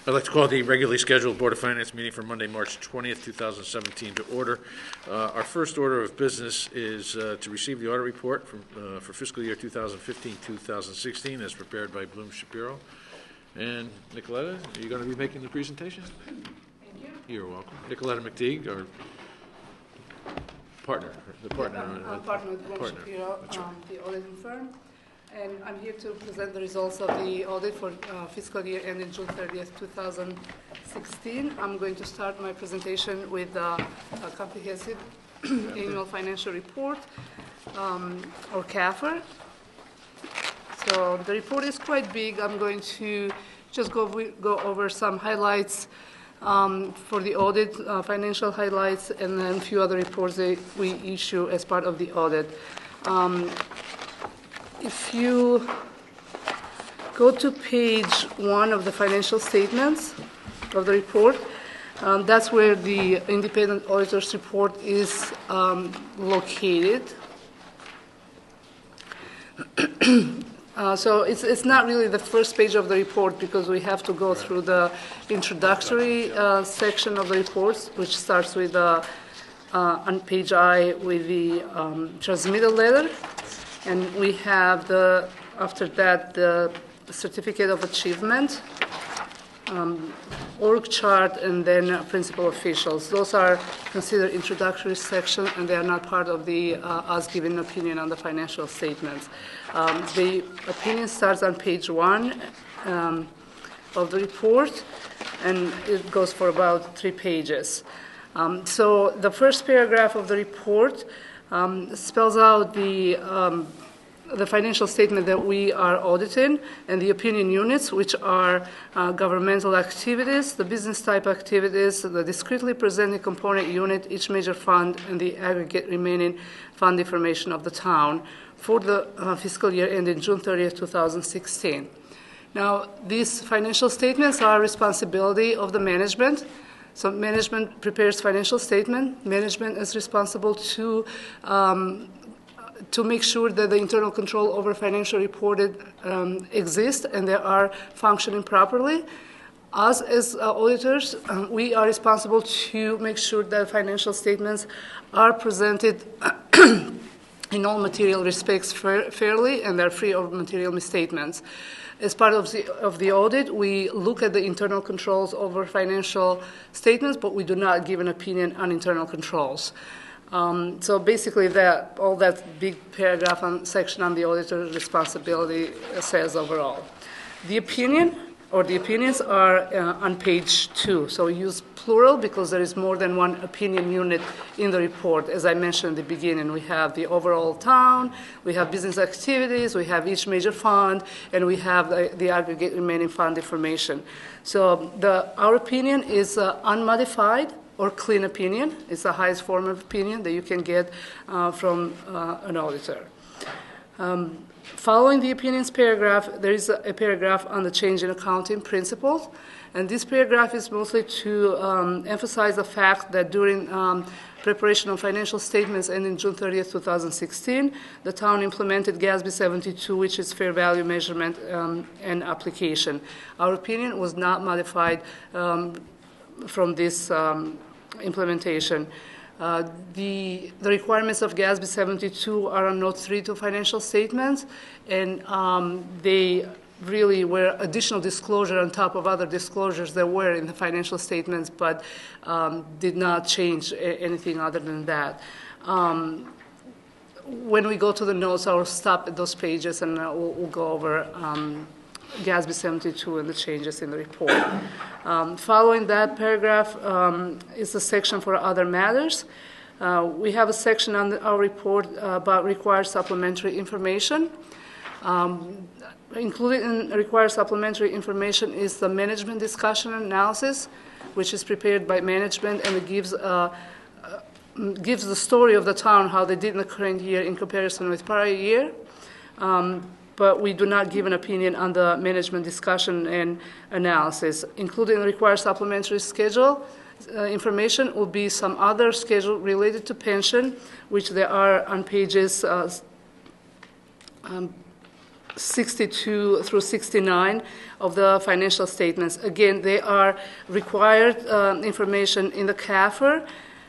I'd like to call the regularly scheduled Board of Finance meeting for Monday, March 20th, 2017 to order. Our first order of business is to receive the audit report for fiscal year 2015-2016 as prepared by Bloom Shapiro. And Nicoletta, are you going to be making the presentation? Thank you. You're welcome. Nicoletta McTeague, our partner. I'm partner with Bloom Shapiro, the auditing firm. And I'm here to present the results of the audit for fiscal year ending June 30th, 2016. I'm going to start my presentation with a comprehensive annual financial report, or CAFR. So the report is quite big. I'm going to just go over some highlights for the audit, financial highlights, and then a few other reports that we issue as part of the audit. If you go to page 1 of the financial statements of the report, that's where the independent auditor's report is located. So it's not really the first page of the report because we have to go through the introductory section of the reports, which starts with on page I with the transmittal letter. And we have after that, the certificate of achievement, org chart, and then principal officials. Those are considered introductory section, and they are not part of the us giving opinion on the financial statements. The opinion starts on page 1 of the report, and it goes for about 3 pages. So the first paragraph of the report spells out the financial statement that we are auditing and the opinion units, which are governmental activities, the business type activities, the discretely presented component unit, each major fund, and the aggregate remaining fund information of the town for the fiscal year ending June 30th, 2016. Now, these financial statements are responsibility of the management. So management prepares financial statement. Management is responsible to make sure that the internal control over financial reported exists and they are functioning properly. Us as auditors, we are responsible to make sure that financial statements are presented in all material respects fairly and they're free of material misstatements. As part of the audit, we look at the internal controls over financial statements, but we do not give an opinion on internal controls. So basically, all that big paragraph section on the auditor's responsibility says overall. The opinion or the opinions are on page 2. So we use plural because there is more than one opinion unit in the report. As I mentioned at the beginning, we have the overall town, we have business activities, we have each major fund, and we have the aggregate remaining fund information. So our opinion is unmodified or clean opinion. It's the highest form of opinion that you can get from an auditor. Following the opinions paragraph, there is a paragraph on the change in accounting principles. And this paragraph is mostly to emphasize the fact that during preparation of financial statements ending June 30th, 2016, the town implemented GASB 72, which is fair value measurement and application. Our opinion was not modified from this implementation. The requirements of GASB 72 are on note 3 to financial statements, and they really were additional disclosure on top of other disclosures that were in the financial statements, but did not change anything other than that. When we go to the notes, I'll stop at those pages and we'll go over GASB 72 and the changes in the report. Following that paragraph is the section for other matters. We have a section on our report about required supplementary information. Included in required supplementary information is the management discussion and analysis, which is prepared by management, and it gives the story of the town, how they did in the current year in comparison with prior year. But we do not give an opinion on the management discussion and analysis. Included in the required supplementary schedule information will be some other schedule related to pension, which there are on pages 62 through 69 of the financial statements. Again, they are required information in the CAFR,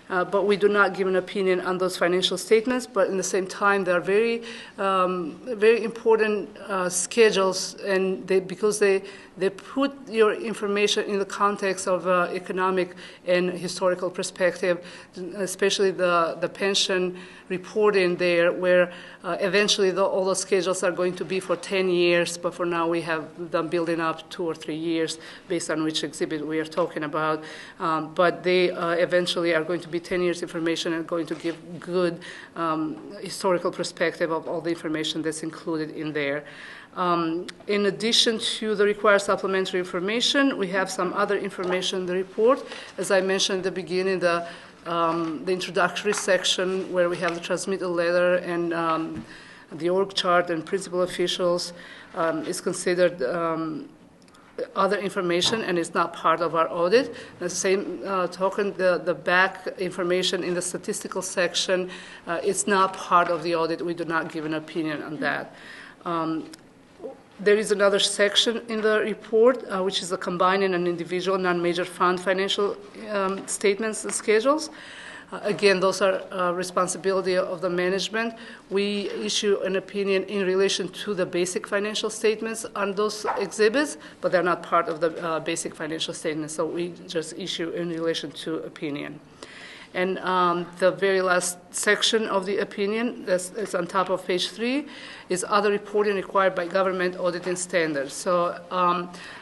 but we do not give an opinion on those financial statements. But in the same time, they are very, very important schedules, and because they put your information in the context of economic and historical perspective, especially the pension reporting there, where eventually all those schedules are going to be for 10 years, but for now we have them building up 2 or 3 years based on which exhibit we are talking about. But they eventually are going to be 10 years information and going to give good historical perspective of all the information that's included in there. In addition to the required supplementary information, we have some other information in the report. As I mentioned at the beginning, the introductory section where we have the transmitted letter and the org chart and principal officials is considered other information and is not part of our audit. The same token, the back information in the statistical section is not part of the audit. We do not give an opinion on that. There is another section in the report, which is the combining an individual non-major fund financial statements and schedules. Again, those are responsibility of the management. We issue an opinion in relation to the basic financial statements on those exhibits, but they're not part of the basic financial statements, so we just issue in relation to opinion. And the very last section of the opinion, that's on top of page 3, is other reporting required by government auditing standards. So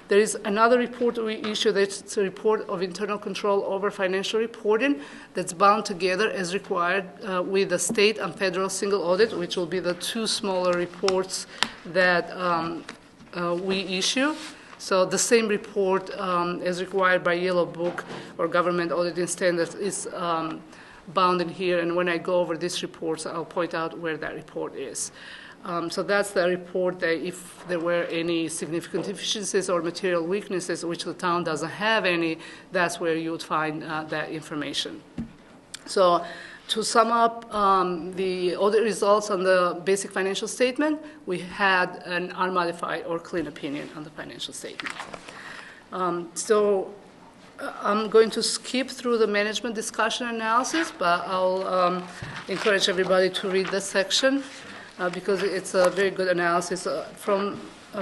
there is another report we issue that's a report of internal control over financial reporting that's bound together as required with the state and federal single audit, which will be the 2 smaller reports that we issue. So the same report as required by Yellow Book or government auditing standards is bound in here, and when I go over these reports, I'll point out where that report is. So that's the report that if there were any significant deficiencies or material weaknesses, which the town doesn't have any, that's where you would find that information. So to sum up the audit results on the basic financial statement, we had an unmodified or clean opinion on the financial statement. So I'm going to skip through the management discussion analysis, but I'll encourage everybody to read this section because it's a very good analysis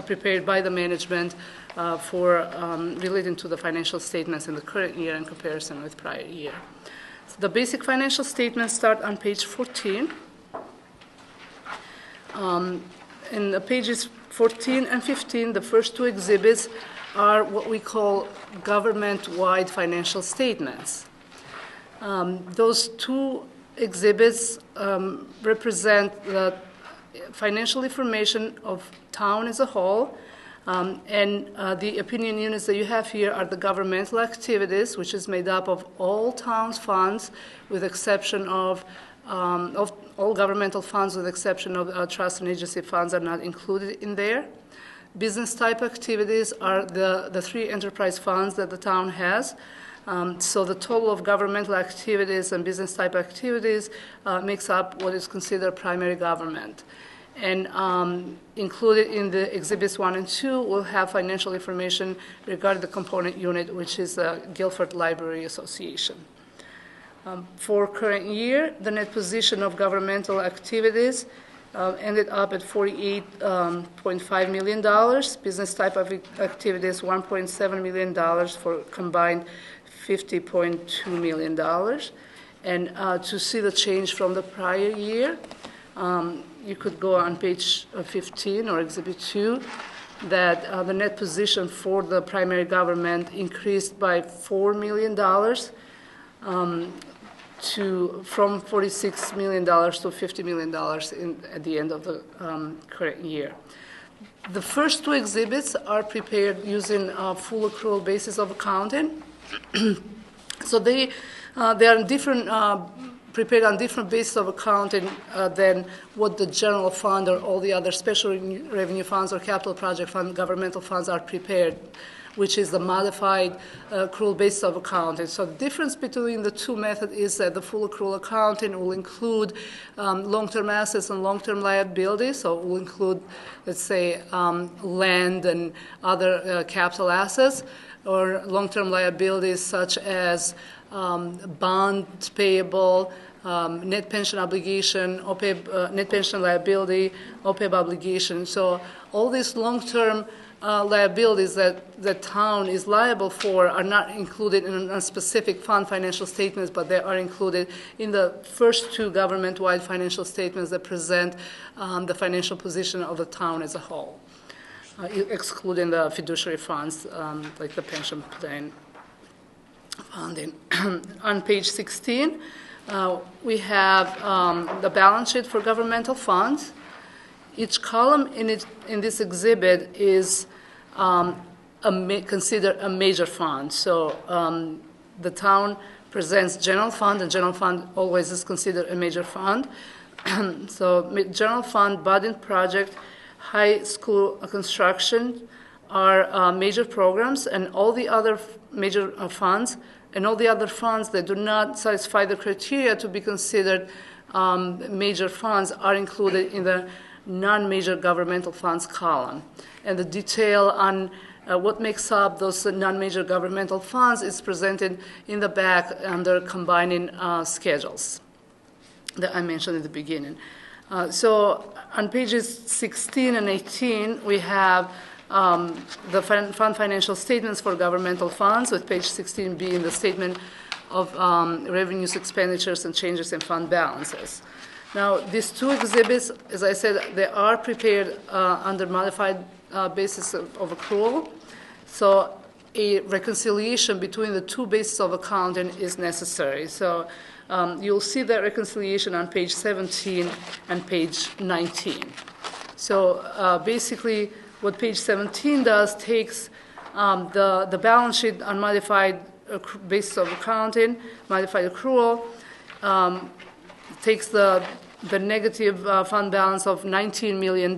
prepared by the management for relating to the financial statements in the current year in comparison with prior year. The basic financial statements start on page 14. In the pages 14 and 15, the first 2 exhibits are what we call government-wide financial statements. Those 2 exhibits represent the financial information of town as a whole. And the opinion units that you have here are the governmental activities, which is made up of all town's funds, with exception of all governmental funds, with exception of trust and agency funds are not included in there. Business type activities are the 3 enterprise funds that the town has. So the total of governmental activities and business type activities makes up what is considered primary government. And included in the exhibits 1 and 2, we'll have financial information regarding the component unit, which is the Guilford Library Association. For current year, the net position of governmental activities ended up at $48.5 million. Business type of activities, $1.7 million for combined $50.2 million. And to see the change from the prior year, you could go on page 15 or exhibit 2, that the net position for the primary government increased by $4 million from $46 million to $50 million at the end of the current year. The first 2 exhibits are prepared using a full accrual basis of accounting. So they are different prepared on different bases of accounting than what the general fund or all the other special revenue funds or capital project fund, governmental funds are prepared, which is the modified accrual basis of accounting. So the difference between the two methods is that the full accrual accounting will include long-term assets and long-term liabilities. So it will include, let's say, land and other capital assets, or long-term liabilities such as bonds payable, net pension obligation, OPEB, net pension liability, OPEB obligation. So all these long-term liabilities that the town is liable for are not included in a specific fund financial statements, but they are included in the first two government-wide financial statements that present the financial position of the town as a whole, excluding the fiduciary funds like the pension plan funding. On page 16, we have the balance sheet for governmental funds. Each column in this exhibit is considered a major fund. So the town presents general fund, and general fund always is considered a major fund. So general fund, building project, high school construction are major programs, and all the other major funds and all the other funds that do not satisfy the criteria to be considered major funds are included in the non-major governmental funds column. And the detail on what makes up those non-major governmental funds is presented in the back under combining schedules that I mentioned at the beginning. So on pages 16 and 18, we have the fund financial statements for governmental funds, with page 16 being the statement of revenues, expenditures, and changes in fund balances. Now, these two exhibits, as I said, they are prepared under modified basis of accrual. So a reconciliation between the two bases of accounting is necessary. So you'll see that reconciliation on page 17 and page 19. So basically, what page 17 does takes the balance sheet on modified basis of accounting, modified accrual, takes the negative fund balance of $19 million,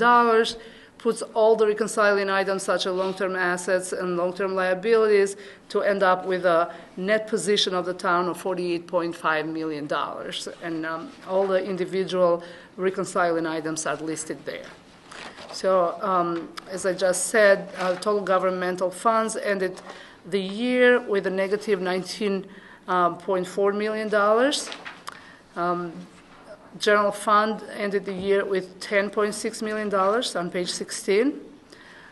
puts all the reconciling items such as long-term assets and long-term liabilities to end up with a net position of the town of $48.5 million. And all the individual reconciling items are listed there. So as I just said, total governmental funds ended the year with a negative $19.4 million. General fund ended the year with $10.6 million on page 16.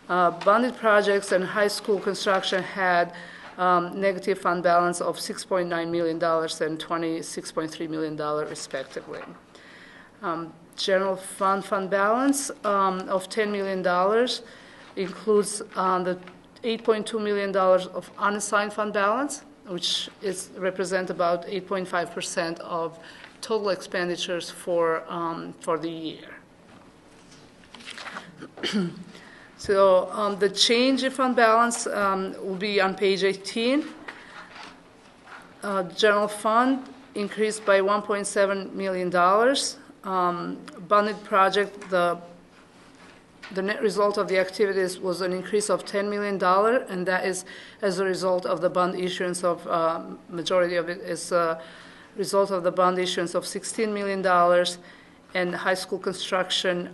Bonded projects and high school construction had negative fund balance of $6.9 million and $26.3 million respectively. General fund balance of $10 million includes the $8.2 million of unassigned fund balance, which represent about 8.5% of total expenditures for the year. So the change in fund balance will be on page 18. General fund increased by $1.7 million. Bonded project, the net result of the activities was an increase of $10 million, and that is as a result of the bond issuance of, majority of it is a result of the bond issuance of $16 million, and high school construction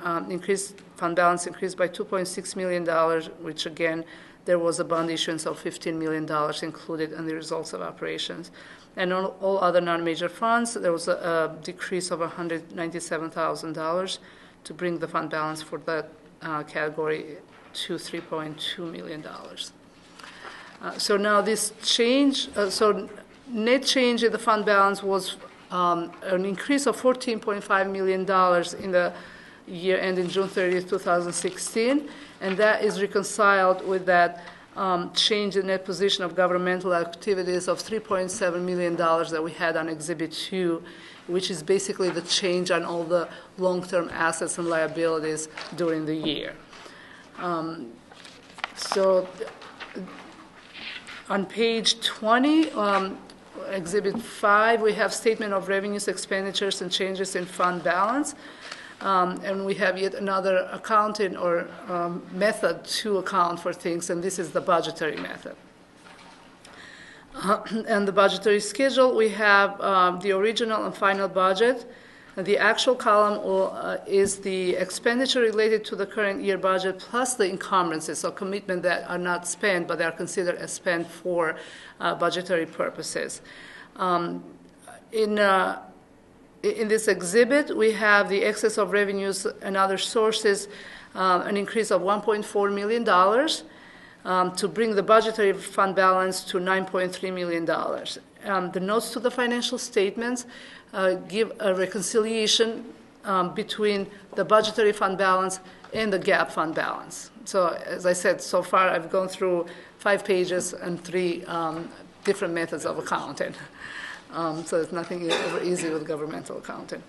fund balance increased by $2.6 million, which again, there was a bond issuance of $15 million included in the results of operations. And on all other non-major funds, there was a decrease of $197,000 to bring the fund balance for that category to $3.2 million. So now this change, so net change in the fund balance was an increase of $14.5 million in the year ending June 30th, 2016, and that is reconciled with that change in net position of governmental activities of $3.7 million that we had on Exhibit 2, which is basically the change on all the long-term assets and liabilities during the year. So on page 20, Exhibit 5, we have statement of revenues, expenditures, and changes in fund balance. And we have yet another accounting or method to account for things, and this is the budgetary method. And the budgetary schedule, we have the original and final budget. And the actual column is the expenditure related to the current year budget plus the encumbrances, so commitments that are not spent but they are considered as spent for budgetary purposes. In this exhibit, we have the excess of revenues and other sources, an increase of $1.4 million to bring the budgetary fund balance to $9.3 million. The notes to the financial statements give a reconciliation between the budgetary fund balance and the GAAP fund balance. So as I said, so far I've gone through 5 pages and 3 different methods of accounting. So it's nothing ever easy with governmental accounting.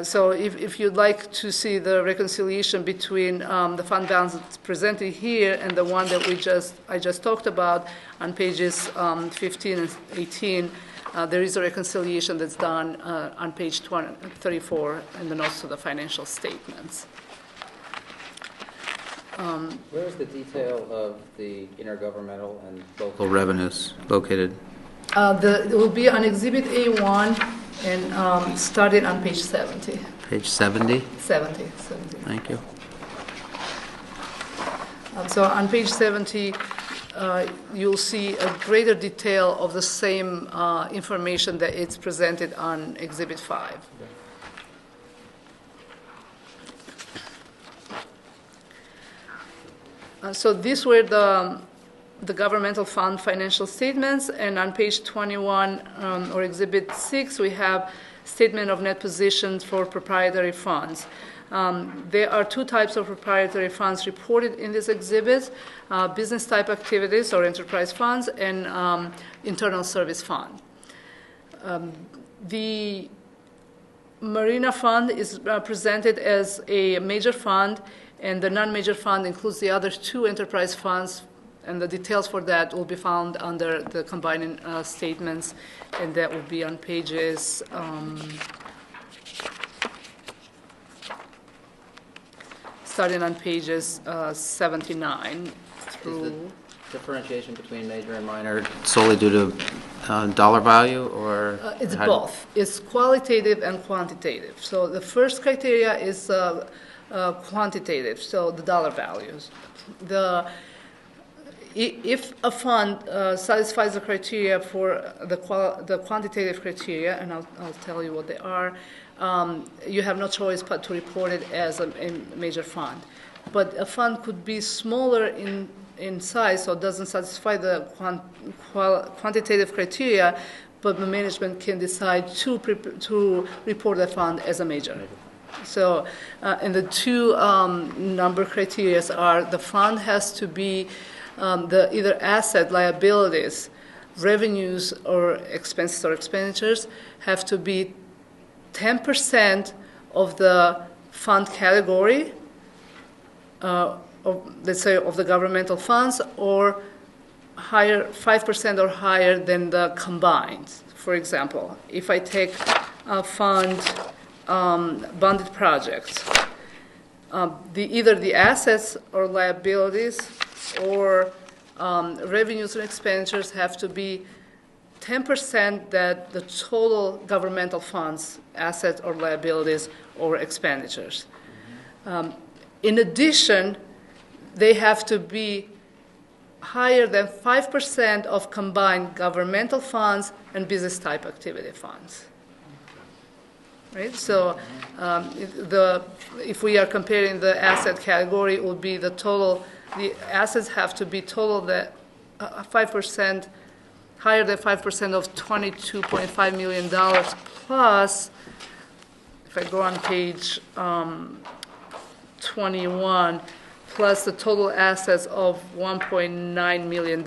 So if you'd like to see the reconciliation between the fund balance that's presented here and the one that I just talked about on pages 15 and 18, there is a reconciliation that's done on page 34 in the notes to the financial statements. Where is the detail of the intergovernmental and local revenues located? It will be on Exhibit A1 and starting on page 70. Page 70? 70. Thank you. So on page 70, you'll see a greater detail of the same information that it's presented on Exhibit 5. So these were the governmental fund financial statements, and on page 21 or Exhibit 6, we have statement of net positions for proprietary funds. There are 2 types of proprietary funds reported in this exhibit, business type activities or enterprise funds and internal service fund. The Marina Fund is presented as a major fund, and the non-major fund includes the other 2 enterprise funds, and the details for that will be found under the combining statements, and that will be on pages starting on pages 79 through. Is the differentiation between major and minor solely due to dollar value, or? It's both. It's qualitative and quantitative. So the first criteria is quantitative, so the dollar values. If a fund satisfies the criteria for the quantitative criteria, and I'll tell you what they are, you have no choice but to report it as a major fund. But a fund could be smaller in size, so it doesn't satisfy the quantitative criteria, but the management can decide to report the fund as a major. So, and the 2 number criteria are the fund has to be the either asset, liabilities, revenues, or expenses or expenditures have to be 10% of the fund category, let's say of the governmental funds, or higher, 5% or higher than the combined. For example, if I take a fund bonded projects, either the assets or liabilities or revenues and expenditures have to be 10% that the total governmental funds, assets or liabilities or expenditures. In addition, they have to be higher than 5% of combined governmental funds and business type activity funds. Right? So if we are comparing the asset category, it would be the total. The assets have to be total that 5%, higher than 5% of $22.5 million plus, if I go on page 21, plus the total assets of $1.9 million,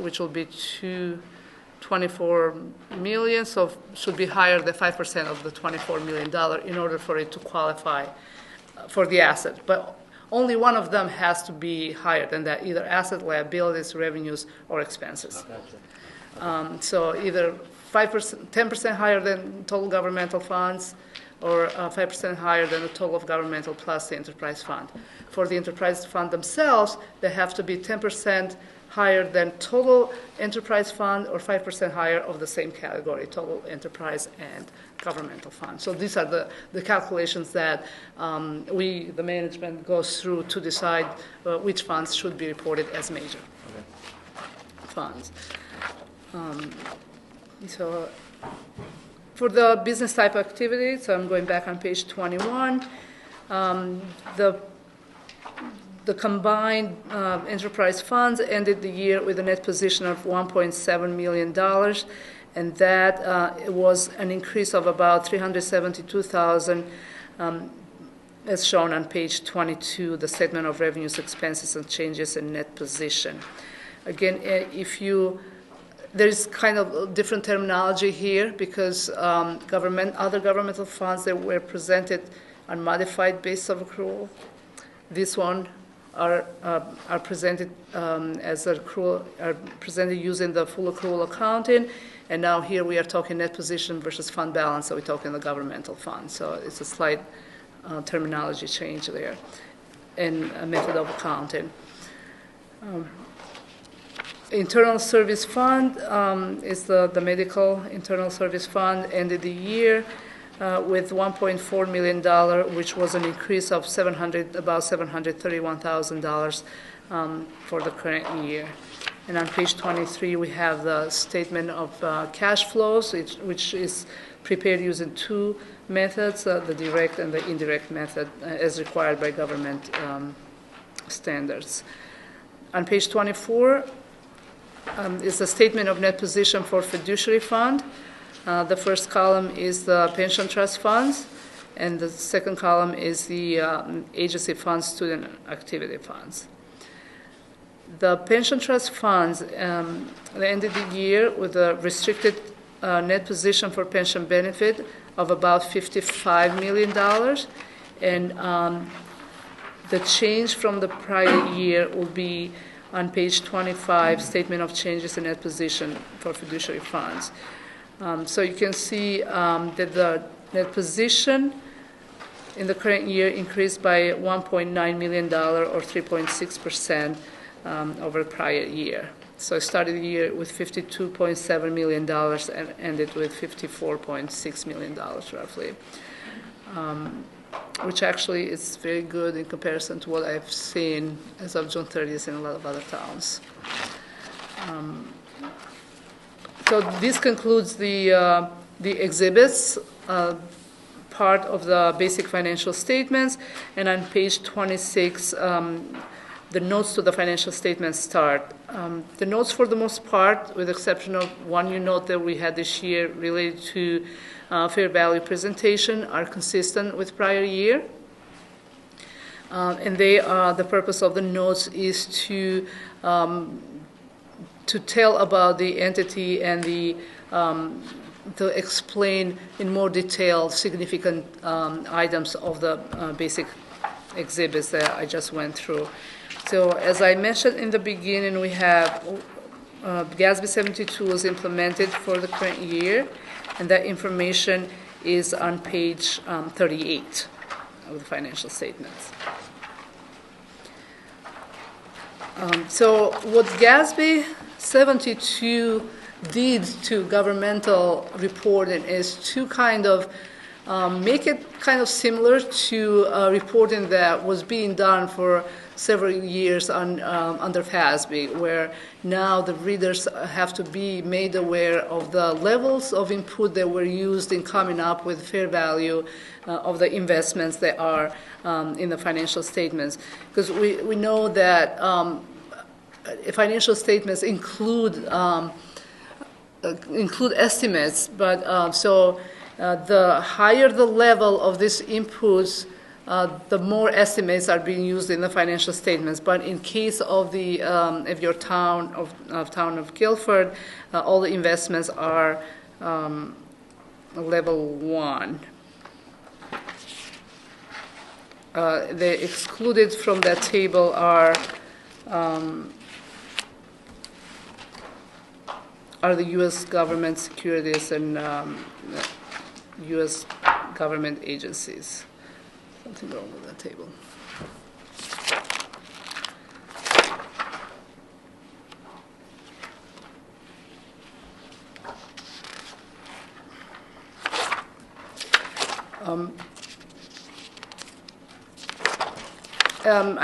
which will be $24 million, so should be higher than 5% of the $24 million in order for it to qualify for the asset. But only one of them has to be higher than that, either asset, liabilities, revenues, or expenses. Gotcha. So either 5%, 10% higher than total governmental funds, or 5% higher than the total of governmental plus the enterprise fund. For the enterprise fund themselves, they have to be 10% higher than total enterprise fund, or 5% higher of the same category, total enterprise and governmental fund. So these are the calculations that the management goes through to decide which funds should be reported as major funds. So for the business type activity, so I'm going back on page 21, the combined enterprise funds ended the year with a net position of $1.7 million, and that was an increase of about $372,000, as shown on page 22, the statement of revenues, expenses, and changes in net position. Again, there's kind of different terminology here because other governmental funds that were presented on modified base of accrual. This one are presented as accrual, are presented using the full accrual accounting, and now here we are talking net position versus fund balance, so we're talking the governmental fund. So it's a slight terminology change there and a method of accounting. Internal Service Fund is the medical internal service fund, ended the year with $1.4 million, which was an increase of about $731,000 for the current year. And on page 23, we have the statement of cash flows, which is prepared using two methods, the direct and the indirect method, as required by government standards. On page 24, is the statement of net position for fiduciary fund. The first column is the pension trust funds, and the second column is the agency funds, student activity funds. The pension trust funds they ended the year with a restricted net position for pension benefit of about $55 million, and the change from the prior year will be on page 25, statement of changes in net position for fiduciary funds. So you can see that the net position in the current year increased by $1.9 million, or 3.6% over the prior year. So I started the year with $52.7 million and ended with $54.6 million roughly. Which actually is very good in comparison to what I've seen as of June 30th in a lot of other towns. So this concludes the exhibits part of the basic financial statements, and on page 26, the notes to the financial statements start. The notes, for the most part, with the exception of one new note that we had this year related to fair value presentation, are consistent with prior year. And the purpose of the notes is to tell about the entity and to explain in more detail significant items of the basic exhibits that I just went through. So as I mentioned in the beginning, we have GASB 72 was implemented for the current year, and that information is on page 38 of the financial statements. So what GASB 72 did to governmental reporting is to kind of make it kind of similar to reporting that was being done for several years under FASB, where now the readers have to be made aware of the levels of input that were used in coming up with fair value of the investments that are in the financial statements. Because we know that financial statements include estimates, but the higher the level of these inputs, the more estimates are being used in the financial statements. But in case of your town of Guilford, all the investments are level 1. The excluded from that table are are the U.S. government securities and U.S. government agencies. Something wrong with that table.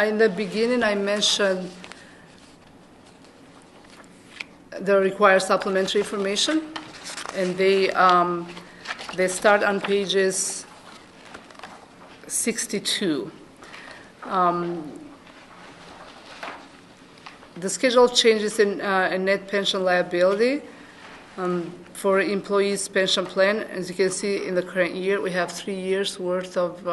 In the beginning, I mentioned the required supplementary information, and they start on pages 62. The schedule of changes in net pension liability for employees' pension plan. As you can see, in the current year, we have 3 years' worth of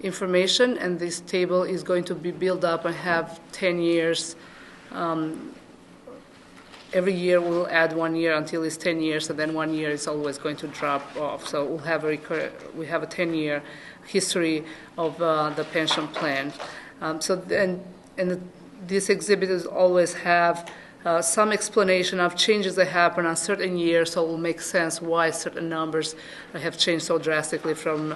information, and this table is going to be built up and have 10 years. Every year we'll add 1 year until it's 10 years, and then 1 year is always going to drop off. So we have a 10-year history of the pension plan. These exhibits always have some explanation of changes that happen on certain years, so it will make sense why certain numbers have changed so drastically from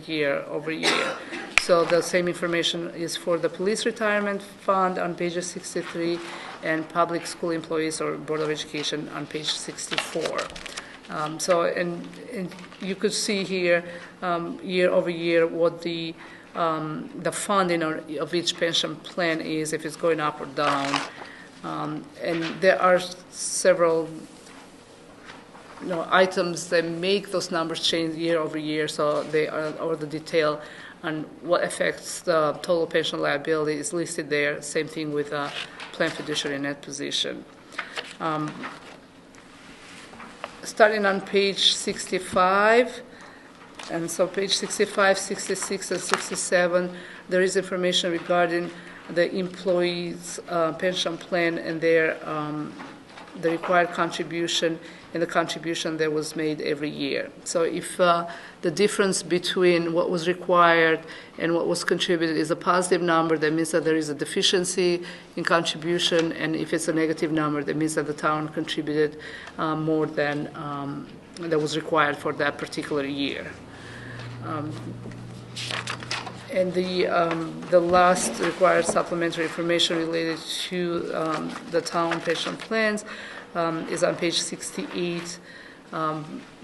year over year. So the same information is for the police retirement fund on page 63 and public school employees or Board of Education on page 64. And you could see here year over year what the funding of each pension plan is, if it's going up or down. And there are several items that make those numbers change year over year, so they are, or the detail on what affects the total pension liability is listed there. Same thing with plan fiduciary net position. Starting on page 65, and so page 65, 66, and 67, there is information regarding the employees' pension plan and their the required contribution and the contribution that was made every year. So if the difference between what was required and what was contributed is a positive number, that means that there is a deficiency in contribution, and if it's a negative number, that means that the town contributed more than that was required for that particular year. And the last required supplementary information related to the town pension plans is on page 68,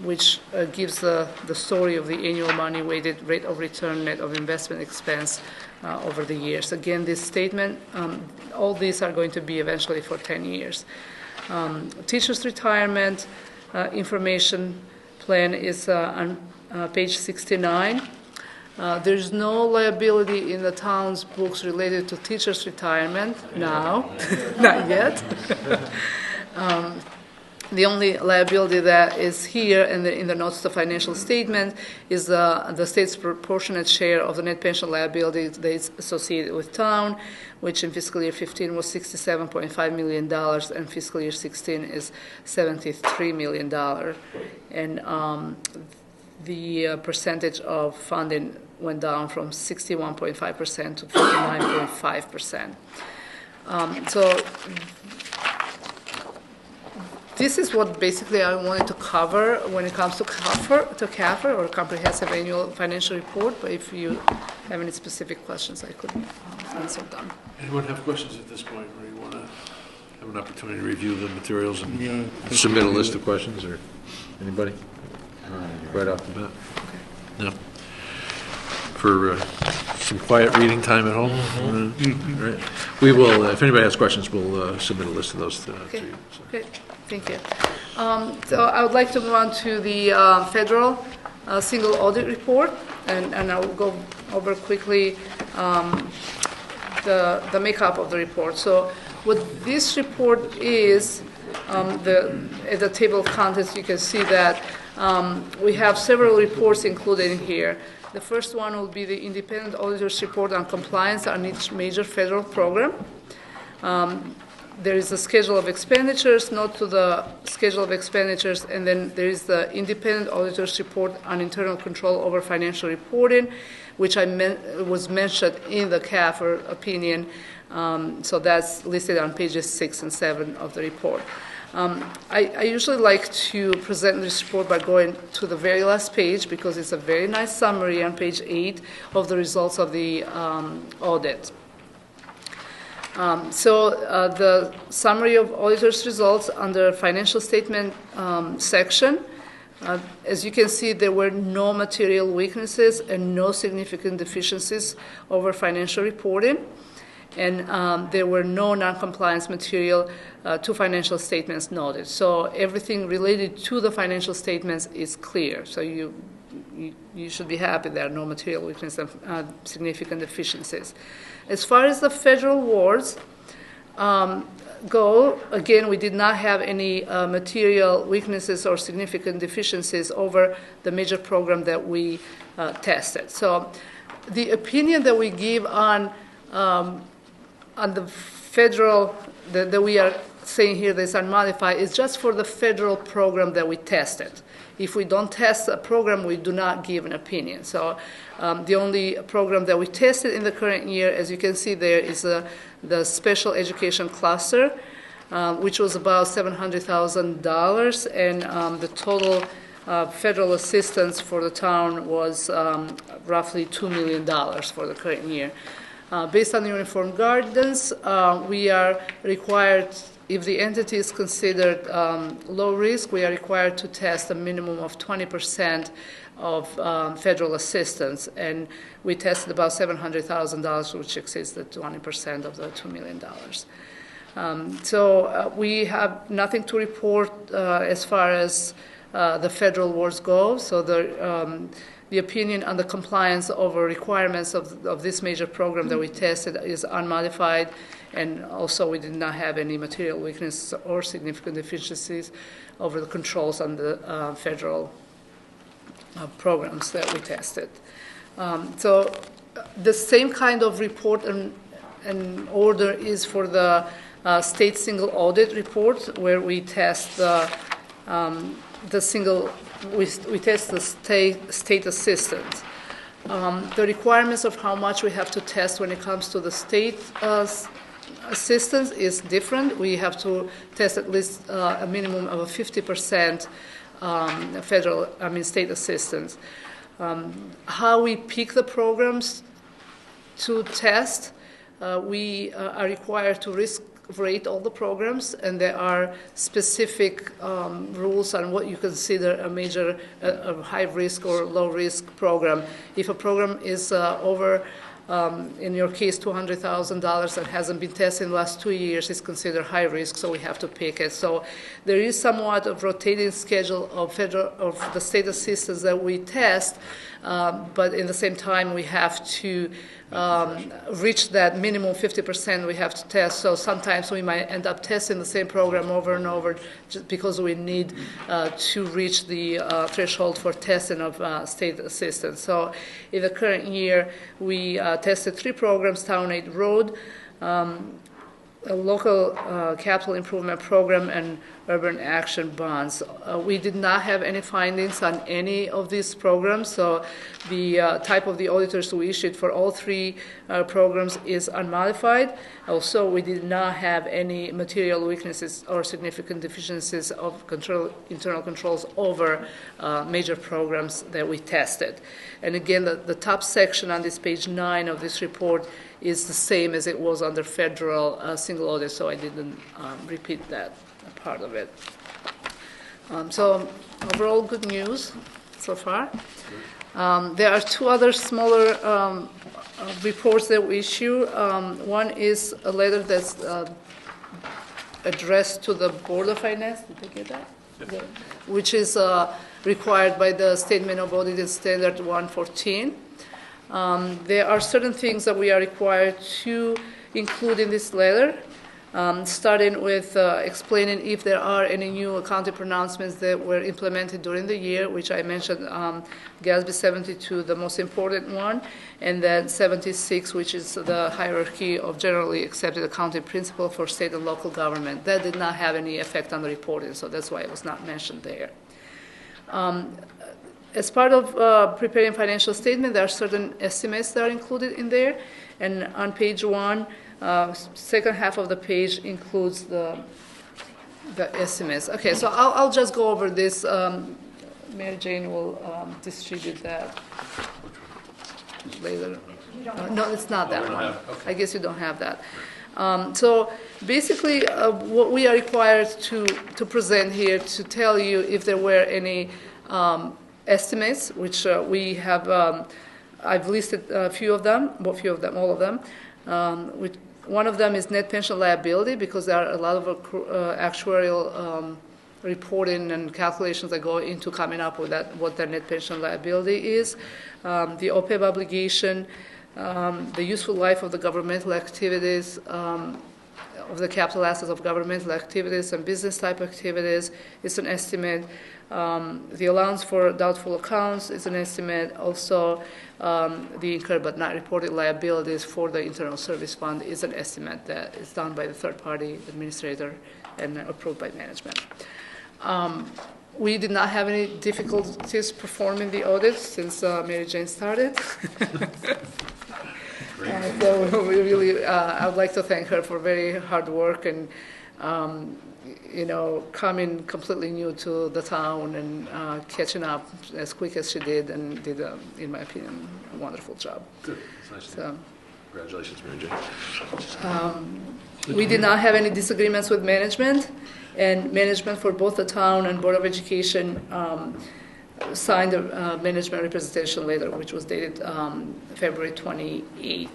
which gives the story of the annual money-weighted rate of return net of investment expense over the years. Again, this statement, all these are going to be eventually for 10 years. Teachers' retirement information plan is on page 69. There's no liability in the town's books related to teachers' retirement now, not yet. The only liability that is here in the notes to financial statement is the state's proportionate share of the net pension liability that is associated with town, which in fiscal year 15 was $67.5 million, and fiscal year 16 is $73 million. And the percentage of funding went down from 61.5% to 59.5%. So this is what basically I wanted to cover when it comes to CAFR, or Comprehensive Annual Financial Report. But if you have any specific questions, I could answer them. Anyone have questions at this point, or you want to have an opportunity to review the materials and submit a list of questions, or anybody? Right off the bat? No. For some quiet reading time at home? Right. We will, if anybody has questions, we'll submit a list of those to you. So. Okay, thank you. So I would like to move on to the federal single audit report, and I will go over quickly the makeup of the report. So what this report is, at the table of contents, you can see that we have several reports included in here. The first one will be the independent auditor's report on compliance on each major federal program. There is a schedule of expenditures, note to the schedule of expenditures, and then there is the independent auditor's report on internal control over financial reporting, which was mentioned in the CAFR opinion. So that's listed on pages 6 and 7 of the report. I usually like to present this report by going to the very last page because it's a very nice summary on page 8 of the results of the audit. The summary of auditor's results under financial statement section. As you can see, there were no material weaknesses and no significant deficiencies over financial reporting. And there were no non-compliance material to financial statements noted. So everything related to the financial statements is clear. So you should be happy there are no material weakness and significant deficiencies. As far as the federal awards go, again, we did not have any material weaknesses or significant deficiencies over the major program that we tested. So the opinion that we give on the federal, that we are saying here that is unmodified, is just for the federal program that we tested. If we don't test a program, we do not give an opinion. So the only program that we tested in the current year, as you can see there, is the special education cluster, which was about $700,000, and the total federal assistance for the town was roughly $2 million for the current year. Based on the uniform guidance, we are required, if the entity is considered low risk, we are required to test a minimum of 20% of federal assistance. And we tested about $700,000, which exceeds the 20% of the $2 million. We have nothing to report as far as the federal awards go. So the opinion on the compliance over requirements of this major program that we tested is unmodified, and also we did not have any material weaknesses or significant deficiencies over the controls on the federal programs that we tested. So the same kind of report and order is for the state single audit report, where we test the state assistance. The requirements of how much we have to test when it comes to the state assistance is different. We have to test at least a minimum of a 50% state assistance. How we pick the programs to test, we are required to risk rate all the programs, and there are specific rules on what you consider a high risk or low risk program. If a program is over, in your case, $200,000 and hasn't been tested in the last 2 years, it's considered high risk, so we have to pick it. So there is somewhat of rotating schedule of the state assistance that we test, but in the same time we have to reach that minimum 50% we have to test. So sometimes we might end up testing the same program over and over just because we need to reach the threshold for testing of state assistance. So in the current year, we tested 3 programs: Town Aid Road, a local capital improvement program, and urban action bonds. We did not have any findings on any of these programs, so the type of the auditors we issued for all 3 programs is unmodified. Also, we did not have any material weaknesses or significant deficiencies of internal controls over major programs that we tested. And again, the top section on this page 9 of this report is the same as it was under federal single audit, so I didn't repeat that part of it. So overall, good news so far. There are 2 other smaller reports that we issue. One is a letter that's addressed to the Board of Finance. Did they get that? Yeah. Which is required by the Statement of Audited Standard 114. There are certain things that we are required to include in this letter, starting with explaining if there are any new accounting pronouncements that were implemented during the year, which I mentioned, GASB 72, the most important one, and then 76, which is the hierarchy of generally accepted accounting principle for state and local government. That did not have any effect on the reporting, so that's why it was not mentioned there. As part of preparing financial statement, there are certain estimates that are included in there, and on page 1, second half of the page includes The estimates. Okay, so I'll just go over this. Mary Jane will distribute that later. No, it's not that one. I guess you don't have that. So basically, what we are required to present here to tell you if there were any estimates, which we have. I've listed a few of them, all of them. One of them is net pension liability, because there are a lot of actuarial reporting and calculations that go into coming up with that, what their net pension liability is. The OPEB obligation, the useful life of the governmental activities, of the capital assets of governmental activities and business type activities is an estimate. The allowance for doubtful accounts is an estimate. Also, the incurred but not reported liabilities for the internal service fund is an estimate that is done by the third-party administrator and approved by management. We did not have any difficulties performing the audit since Mary Jane started. So we really, I would like to thank her for very hard work and, coming completely new to the town and catching up as quick as she did, and did, in my opinion, a wonderful job. Good. It's nice to So, Congratulations, Mary Jane. we did not have any disagreements with management, and management for both the town and Board of Education signed a management representation letter, which was dated February 28th.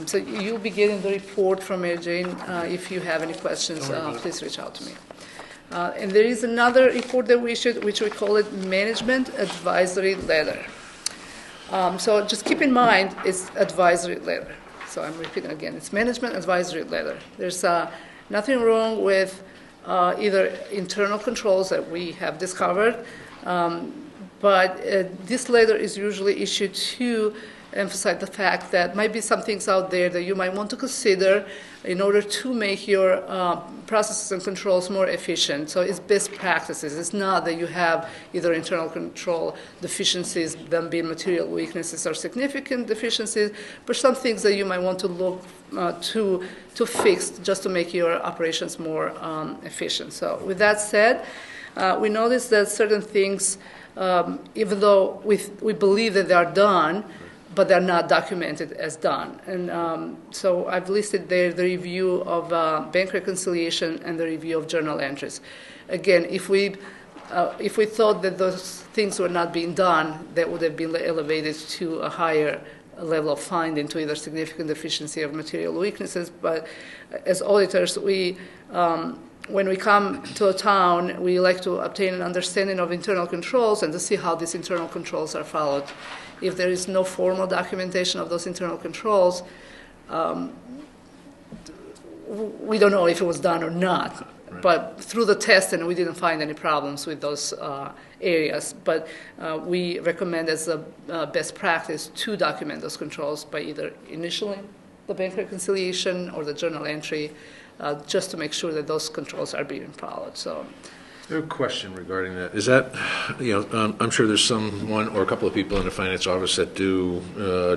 So you'll be getting the report from Mary Jane. If you have any questions, please reach out to me. And there is another report that we issued, which we call it Management Advisory Letter. So just keep in mind, it's advisory letter. So I'm repeating again, it's Management Advisory Letter. There's nothing wrong with either internal controls that we have discovered, but this letter is usually issued to emphasize the fact that might be some things out there that you might want to consider in order to make your processes and controls more efficient. So it's best practices. It's not that you have either internal control deficiencies, them being material weaknesses or significant deficiencies, but some things that you might want to look to fix just to make your operations more efficient. So with that said, we noticed that certain things, even though we believe that they are done, but they're not documented as done. And so I've listed there the review of bank reconciliation and the review of journal entries. Again, if we thought that those things were not being done, that would have been elevated to a higher level of finding, to either significant deficiency or material weaknesses. But as auditors, when we come to a town, we like to obtain an understanding of internal controls and to see how these internal controls are followed. If there is no formal documentation of those internal controls, we don't know if it was done or not. Right. But through the testing, we didn't find any problems with those areas. But we recommend as a best practice to document those controls by either initialing the bank reconciliation or the journal entry, just to make sure that those controls are being followed. So. I have a question regarding that. Is that, I'm sure there's someone or a couple of people in the finance office that do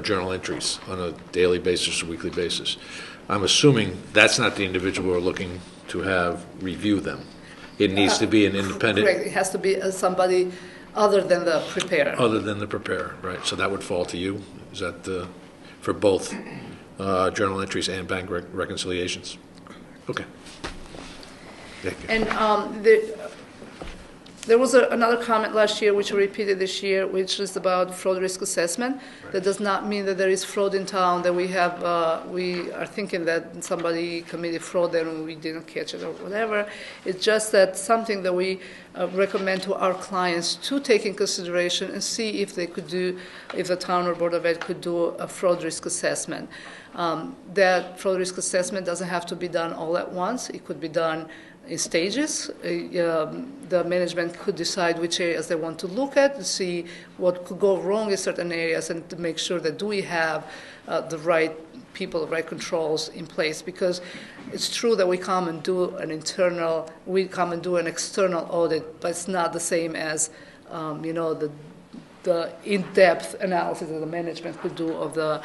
journal entries on a daily basis or weekly basis. I'm assuming that's not the individual we're looking to have review them. It needs to be an independent. Correct. It has to be somebody other than the preparer. Other than the preparer, right. So that would fall to you? Is that for both journal entries and bank reconciliations? Okay. And there was another comment last year, which we repeated this year, which is about fraud risk assessment. Right. That does not mean that there is fraud in town, that we are thinking that somebody committed fraud there and we didn't catch it or whatever. It's just that something that we recommend to our clients to take in consideration and see if they could do, if the town or Board of Ed could do a fraud risk assessment. That fraud risk assessment doesn't have to be done all at once. It could be done in stages. The management could decide which areas they want to look at, to see what could go wrong in certain areas, and to make sure that do we have the right people, the right controls in place. Because it's true that we come and do an external audit, but it's not the same as the in-depth analysis that the management could do of the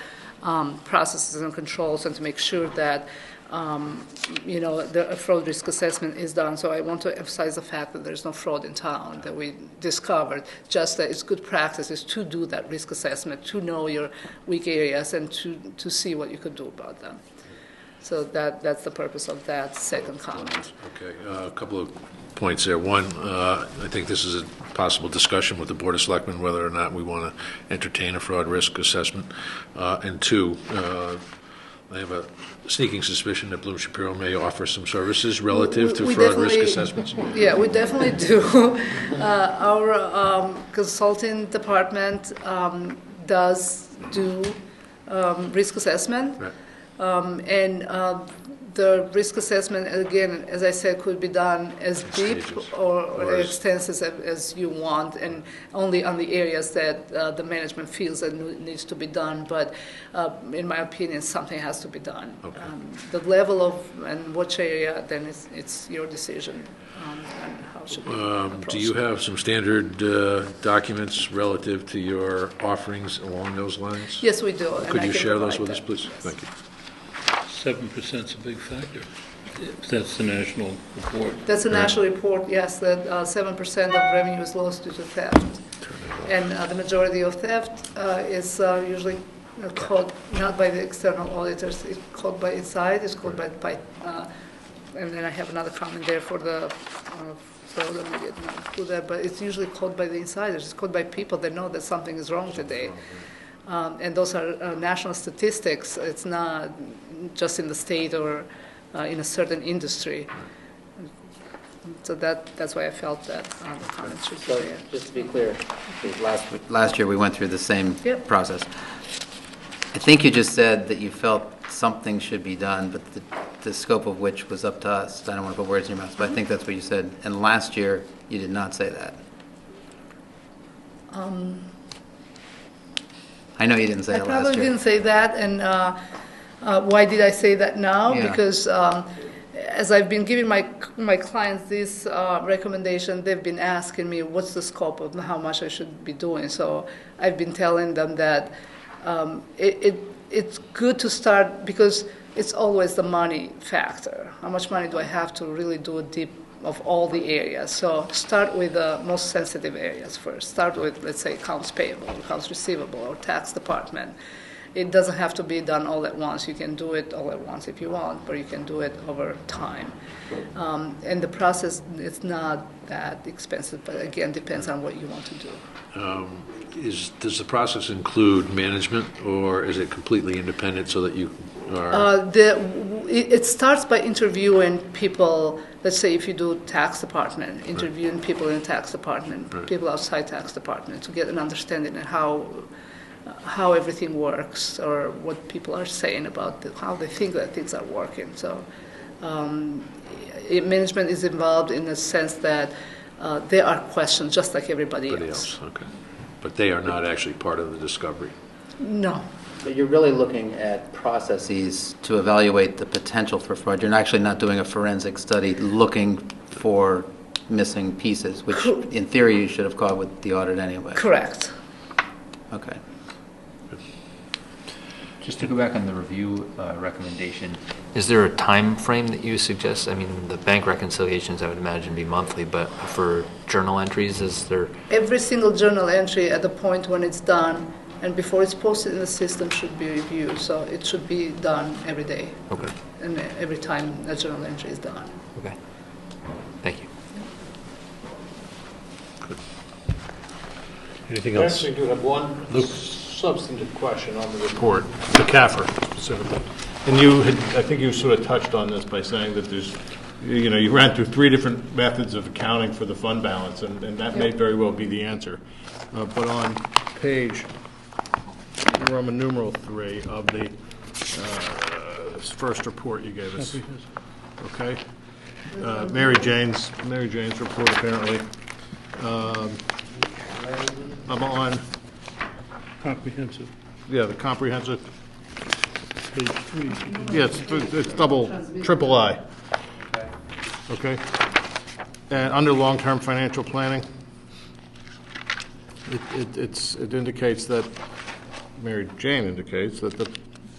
processes and controls, and to make sure that the fraud risk assessment is done. So I want to emphasize the fact that there's no fraud in town that we discovered, just that it's good practices to do that risk assessment, to know your weak areas and to see what you could do about them. So that's the purpose of that second comment. Okay, a couple of points there. One, I think this is a possible discussion with the Board of Selectmen whether or not we want to entertain a fraud risk assessment. And two, I have a sneaking suspicion that Bloom Shapiro may offer some services relative to We fraud risk definitely- assessments. Yeah, we definitely do. Our consulting department does do risk assessment. Right. And the risk assessment, again, as I said, could be done as deep Stages. or Or as- extensive as you want, and only on the areas that the management feels that needs to be done. But in my opinion, something has to be done. Okay. The level of and which area, then it's your decision on how should we approach Do you it. have some standard documents relative to your offerings along those lines? Yes, we do. and Could I you can share those provide with us, them. please? Yes. Thank you. 7%'s a big factor. If that's the national report. That's a national report, yes, that 7% of revenue is lost due to theft. And the majority of theft is usually caught not by the external auditors, it's caught by inside, it's caught by and then I have another comment there for the fraud, let me get to that, but it's usually caught by the insiders, it's caught by people that know that something is wrong today. And those are national statistics, it's not just in the state or in a certain industry. So that's why I felt that the comments should be So there. just to be clear, because last year we went through the same Yep. process. I think you just said that you felt something should be done, but the scope of which was up to us. I don't want to put words in your mouth, but I think that's what you said. And last year, you did not say that. I know you didn't say I it last probably year. didn't say that, and why did I say that now? Yeah. Because as I've been giving my clients this recommendation, they've been asking me what's the scope of how much I should be doing. So I've been telling them that it's good to start because it's always the money factor. How much money do I have to really do a deep of all the areas? So start with the most sensitive areas first. Start with, let's say, accounts payable, accounts receivable, or tax department. It doesn't have to be done all at once. You can do it all at once if you want, but you can do it over time. And the process is not that expensive, but again, depends on what you want to do. Does the process include management, or is it completely independent so that you are? It starts by interviewing people. Let's say if you do tax department, interviewing people in the tax department, people outside tax department, to get an understanding of how everything works or what people are saying about how they think that things are working. So management is involved in the sense that there are questions just like everybody else. Okay. But they are not actually part of the discovery. No. But you're really looking at processes to evaluate the potential for fraud. You're actually not doing a forensic study looking for missing pieces, which in theory you should have caught with the audit anyway. Correct. Okay. Just to go back on the review recommendation, is there a time frame that you suggest? I mean, the bank reconciliations, I would imagine, be monthly, but for journal entries, is there? Every single journal entry at the point when it's done and before it's posted in the system should be reviewed. So it should be done every day. Okay. And every time a journal entry is done. Okay. Thank you. Anything I else? actually do have one substantive question on the report, the CAFR specifically. And you had, I think you sort of touched on this by saying that there's, you ran through 3 different methods of accounting for the fund balance, and that may very well be the answer. But on page Roman numeral 3 of the first report you gave us. Okay? Mary Jane's report apparently. I'm on, Comprehensive, yeah, the comprehensive, page 3. yeah, it's triple I. Okay? And under long-term financial planning, it indicates that, Mary Jane indicates that the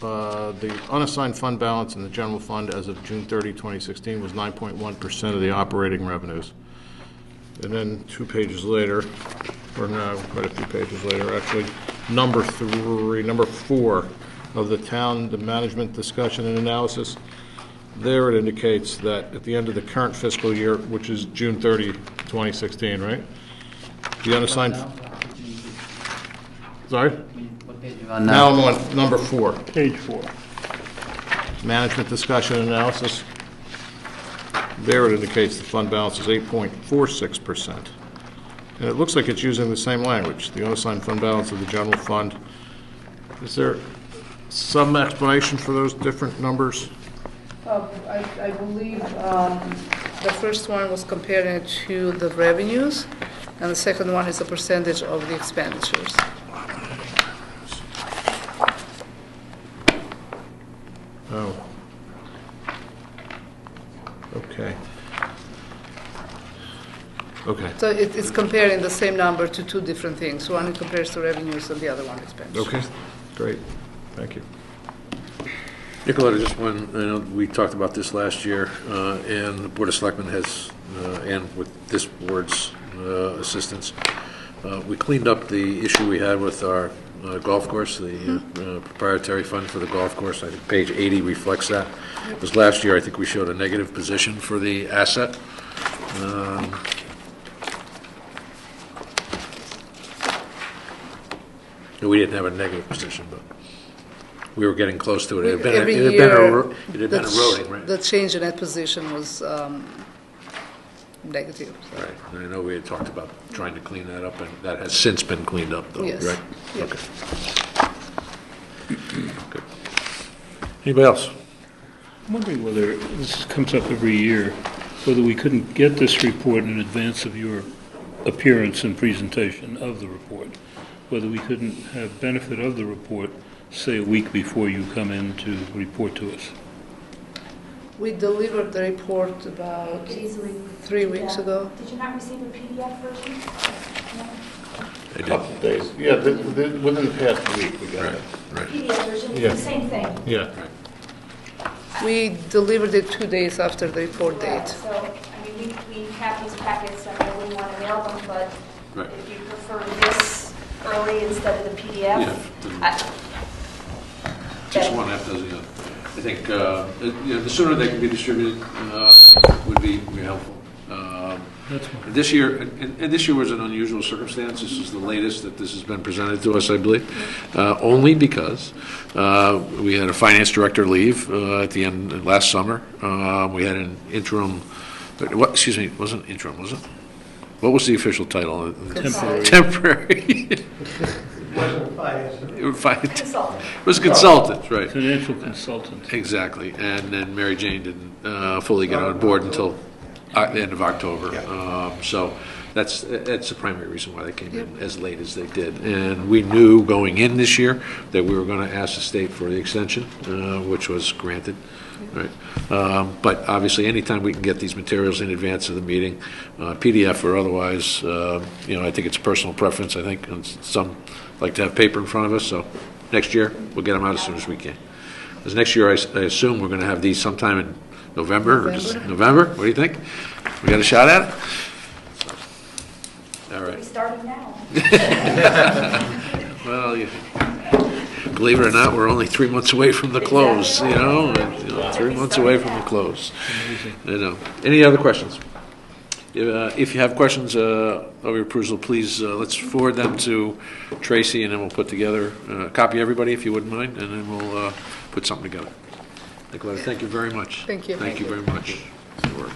the unassigned fund balance in the general fund as of June 30, 2016 was 9.1% of the operating revenues. And then 2 pages later, or no, quite a few pages later, actually, number 4 of the management discussion and analysis, there it indicates that at the end of the current fiscal year, which is June 30, 2016, right? The unassigned, sorry? Now I'm on number 4. Page 4. Management discussion and analysis. There it indicates the fund balance is 8.46%. And it looks like it's using the same language, the unassigned fund balance of the general fund. Is there some explanation for those different numbers? I believe the first one was comparing it to the revenues, and the second one is the percentage of the expenditures. Oh. Okay. Okay. So it's comparing the same number to two different things. One it compares to revenues and the other one expenditures. Okay, great. Thank you. Nicoletta, just one, I know we talked about this last year, and the Board of Selectmen has, and with this board's assistance, we cleaned up the issue we had with our golf course, the proprietary fund for the golf course. I think page 80 reflects that. Because last year, I think we showed a negative position for the asset. We didn't have a negative position, but we were getting close to it. It had been eroding, right? The change in that position was negative. So. Right, and I know we had talked about trying to clean that up, and that has since been cleaned up, though, Yes. right? Yes. Okay. Good. Anybody else? I'm wondering whether, this comes up every year, whether we couldn't get this report in advance of your appearance and presentation of the report, whether we couldn't have benefit of the report, say, a week before you come in to report to us. We delivered the report about 3 weeks ago. Did you not receive a PDF version? I did. Couple days. Yeah, within the past week, we got Right, it. right. PDF version, Yeah. it's the same thing. Yeah. We delivered it 2 days after the report Right, date. so, I mean, we have these packets, and I wouldn't want to mail them, but Right. if you prefer this early instead of the PDF, Yeah. Just then- one after the other. I think, the sooner they can be distributed would be helpful. That's fine. This year, and this year was an unusual circumstance. This is the latest that this has been presented to us, I believe, only because we had a finance director leave at the end, last summer. We had an interim, excuse me, it wasn't interim, was it? What was the official title? Temporary. Temporary. Consultant. It was a consultant, right. Financial consultant. Exactly, and then Mary Jane didn't fully get on board until the end of October. So that's the primary reason why they came in as late as they did. And we knew going in this year that we were going to ask the state for the extension, which was granted. Right, but obviously, anytime we can get these materials in advance of the meeting, PDF or otherwise, I think it's personal preference. I think and some like to have paper in front of us. So next year we'll get them out as soon as we can. Because next year, I assume we're going to have these sometime in November or just November. What do you think? We got a shot at it. All right. We started now. Well, believe it or not, we're only 3 months away from the close, 3 months away from the close. Any other questions? If you have questions of your perusal, please, let's forward them to Tracy, and then we'll put together, copy everybody if you wouldn't mind, and then we'll put something together. Nicoletta, thank you very much. Thank you. Thank you very much. Good work.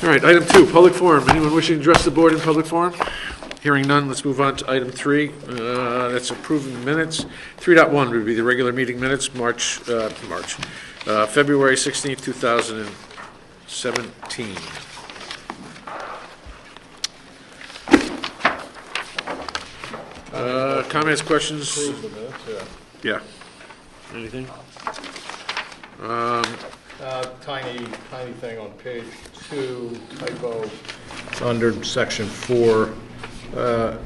All right, item 2, public forum. Anyone wishing to address the board in public forum? Hearing none, let's move on to item 3. That's approving the minutes. 3.1 would be the regular meeting minutes, February 16th, 2017. Comments, questions? Yeah. Anything? Tiny thing on page 2, typo. It's under section 4,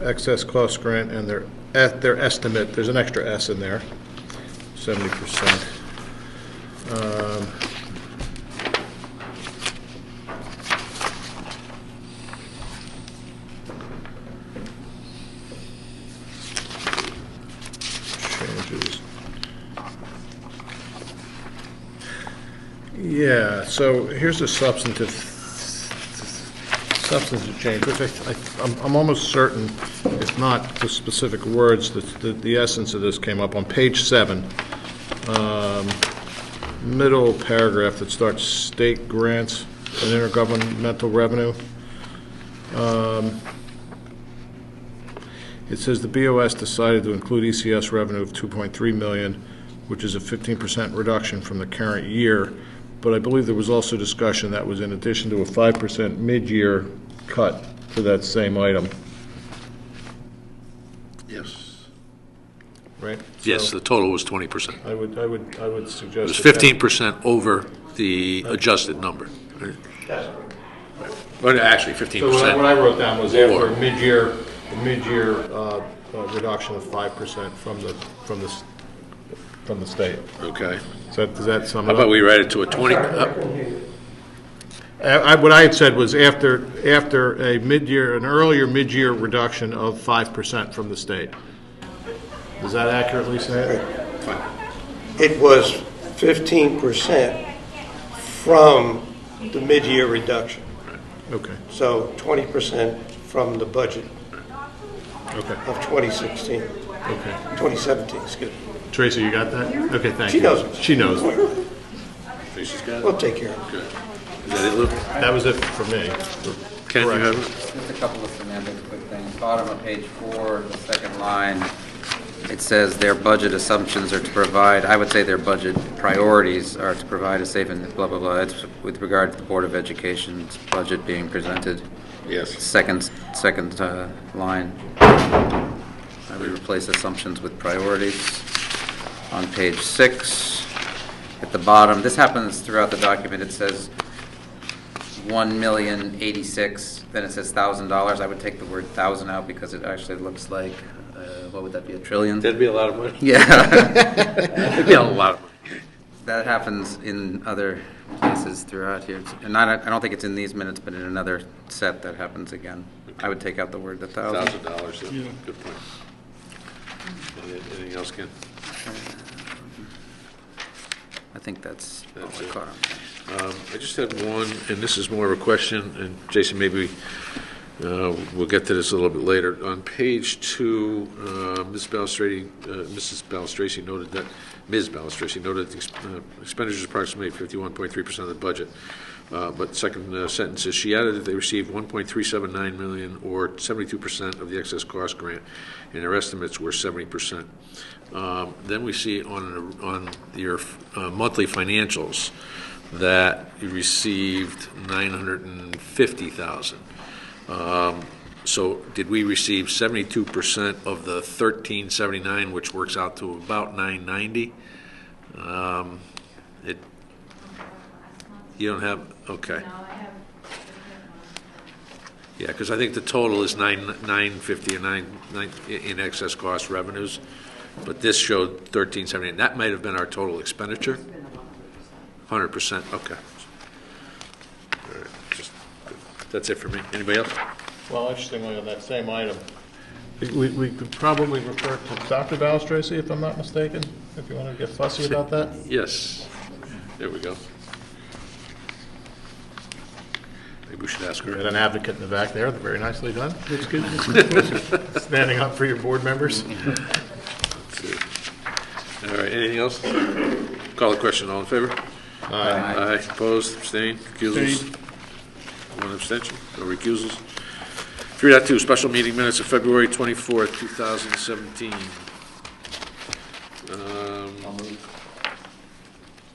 excess cost grant, and their estimate, there's an extra S in there, 70%. Changes. Yeah, so here's a substantive change, which I'm almost certain, if not the specific words, the essence of this came up on page 7, middle paragraph that starts state grants and intergovernmental revenue. It says the BOS decided to include ECS revenue of $2.3 million, which is a 15% reduction from the current year. But I believe there was also discussion that was in addition to a 5% mid-year cut to that same item, Yes. right? Yes, So the total was 20%. I would suggest. It was that 15% over the adjusted number. Right? Well, actually, 15%. So what I wrote down was after Or- a mid-year reduction of 5% from the state. Okay. Does that sum How it about up? we write it to a 20? What I had said was after an earlier mid-year reduction of 5% from the state. Does that accurately say it? It was 15% from the mid-year reduction, Okay, so 20% from the budget okay, of 2016, okay. 2017, excuse me. Tracy, you got that? Okay, thank She you. knows it. She knows. Tracy's got it? We'll take care of it. Good. Is that it, Lou? That was it for me. Ken, you Correct. have it? Just a couple of semantic quick things. Bottom of page 4, the second line, it says their budget assumptions are to provide, I would say their budget priorities are to provide a safe and blah, blah, blah. It's with regard to the Board of Education's budget being presented. Yes. Second line. I would replace assumptions with priorities. On page 6, at the bottom, this happens throughout the document, it says 1,086,000, then it says $1,000. I would take the word thousand out because it actually looks like, what would that be, $1 trillion? That'd be a lot of money. Yeah. That'd be a lot of money. That happens in other places throughout here. And I don't think it's in these minutes, but in another set that happens again. I would take out the word $1,000. $1,000, good point. Anything else, Ken? I think that's all That's I it. caught on. I just had one, and this is more of a question, and Jason, maybe we'll get to this a little bit later. On page 2, Mrs. Balistrati noted that the expenditures approximate 51.3% of the budget. But second sentence is, she added that they received $1.379 million, or 72% of the excess cost grant, and their estimates were 70%. Then we see on your monthly financials that you received $950,000. So did we receive 72% of the 1379, which works out to about 990? You don't have, okay. Yeah, because I think the total is 950 or 9 in excess cost revenues, but this showed 1378. That might have been our total expenditure. 100%. Okay. All right. That's it for me. Anybody else? Well, interestingly, on that same item, we could probably refer to Dr. Balistrati, if I'm not mistaken, if you want to get fussy about that. Yes. There we go. Maybe we should ask We her. had an advocate in the back there, very nicely done. That's good. Standing up for your board members. Let's see. All right. Anything else? Call the question. All in favor? Aye. Opposed? Abstained? Recusals? One abstention? No recusals? 3.2, special meeting minutes of February 24th, 2017.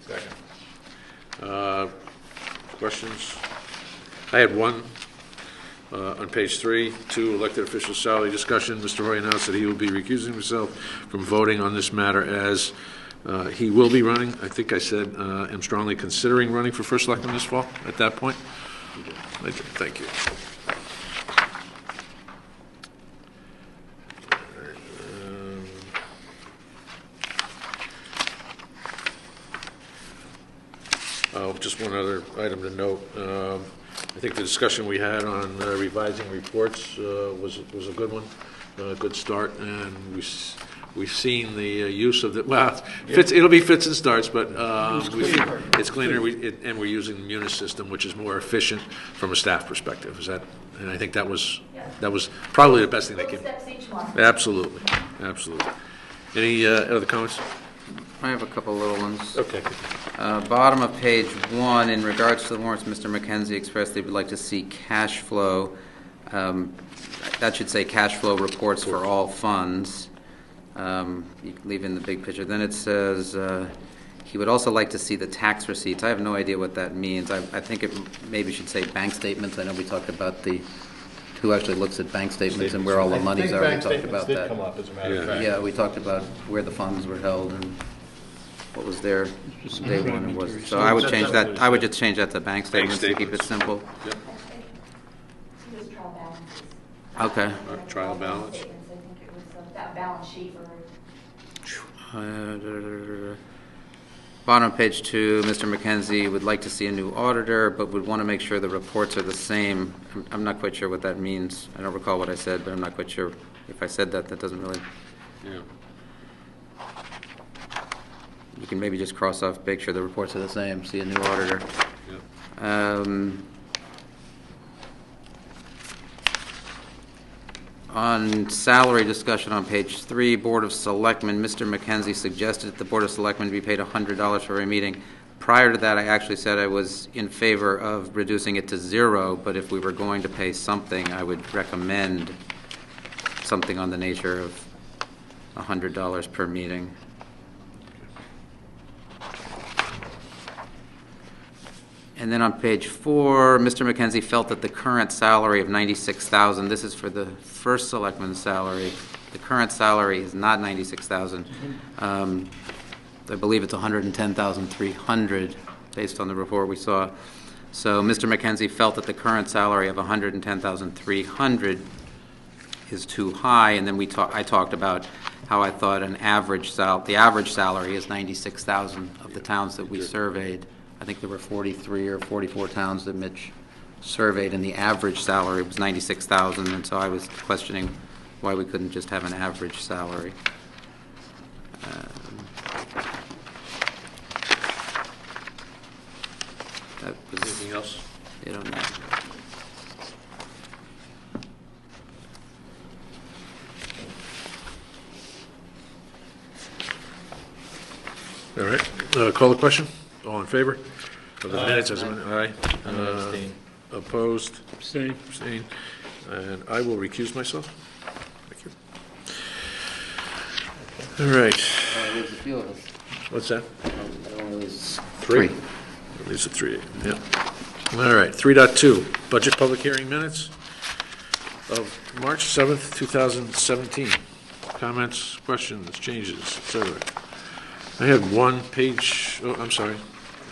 Second. Questions? I had one on page 3, 2, elected official salary discussion. Mr. Hoy announced that he will be recusing himself from voting on this matter as He will be running. I think I said, am strongly considering running for first selectman this fall at that point. I did. Thank you. Just one other item to note. I think the discussion we had on revising reports was a good one, a good start, and we've seen the use of the, well, it'll be fits and starts, but it's cleaner, and we're using the Munis system, which is more efficient from a staff perspective. Is that? And I think that was probably the best thing they Little could. steps each month. Absolutely, absolutely. Any other comments? I have a couple little ones. Okay. Bottom of page 1, in regards to the warrants, Mr. McKenzie expressed he would like to see cash flow. That should say cash flow reports for all funds. You can leave in the big picture. Then it says he would also like to see the tax receipts. I have no idea what that means. I think it maybe should say bank statements. I know we talked about who actually looks at bank statements and where all the money's are. We talked about that. Come up, as a matter of fact. Yeah, we talked about where the funds were held and what was there day one and was. So I would change that. I would just change that to bank statements to keep it simple. Yep. He was trial balances. Okay. Trial balance. Statements, I think it was that balance sheet or. Bottom of page 2, Mr. McKenzie would like to see a new auditor, but would want to make sure the reports are the same. I'm not quite sure what that means. I don't recall what I said, but I'm not quite sure if I said that. That doesn't really. Yeah. You can maybe just cross off, make sure the reports are the same, see a new auditor. Yep. On salary discussion on page 3, Board of Selectmen, Mr. McKenzie suggested that the Board of Selectmen be paid $100 for every meeting. Prior to that, I actually said I was in favor of reducing it to 0, but if we were going to pay something, I would recommend something on the nature of $100 per meeting. And then on page 4, Mr. McKenzie felt that the current salary of $96,000, this is for the first selectman's salary, the current salary is not $96,000. I believe it's $110,300 based on the report we saw. So Mr. McKenzie felt that the current salary of $110,300 is too high, and then I talked about how I thought the average salary is $96,000 of the towns that we surveyed. I think there were 43 or 44 towns that Mitch surveyed, and the average salary was $96,000, and so I was questioning why we couldn't just have an average salary. That was Anything else? it on that. All right. Call the question? All in favor of the minutes as amended? Aye. I'm going to abstain. Opposed? Abstain. Abstain. And I will recuse myself. Thank you. All right. There's a few of us. What's that? There's Three. At least a 3, yeah. All right, 3.2, budget public hearing minutes of March 7th, 2017. Comments, questions, changes, et cetera. I had one page, oh, I'm sorry.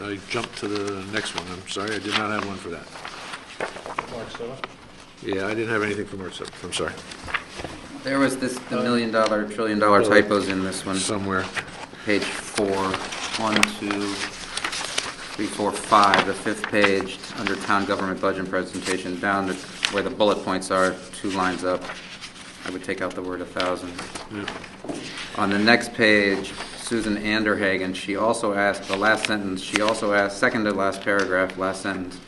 I jumped to the next one. I'm sorry, I did not have one for that. March 7th? Yeah, I didn't have anything for March 7th, I'm sorry. There was the $1 million, $1 trillion typos in this one. Somewhere. Page 4, 1, 2, 3, 4, 5, the 5th page, under town government budget presentation, down to where the bullet points are, 2 lines up. I would take out the word 1,000. Yeah. On the next page, Susan Anderhagen, she also asked, the last sentence, she also asked, second to last paragraph, last sentence,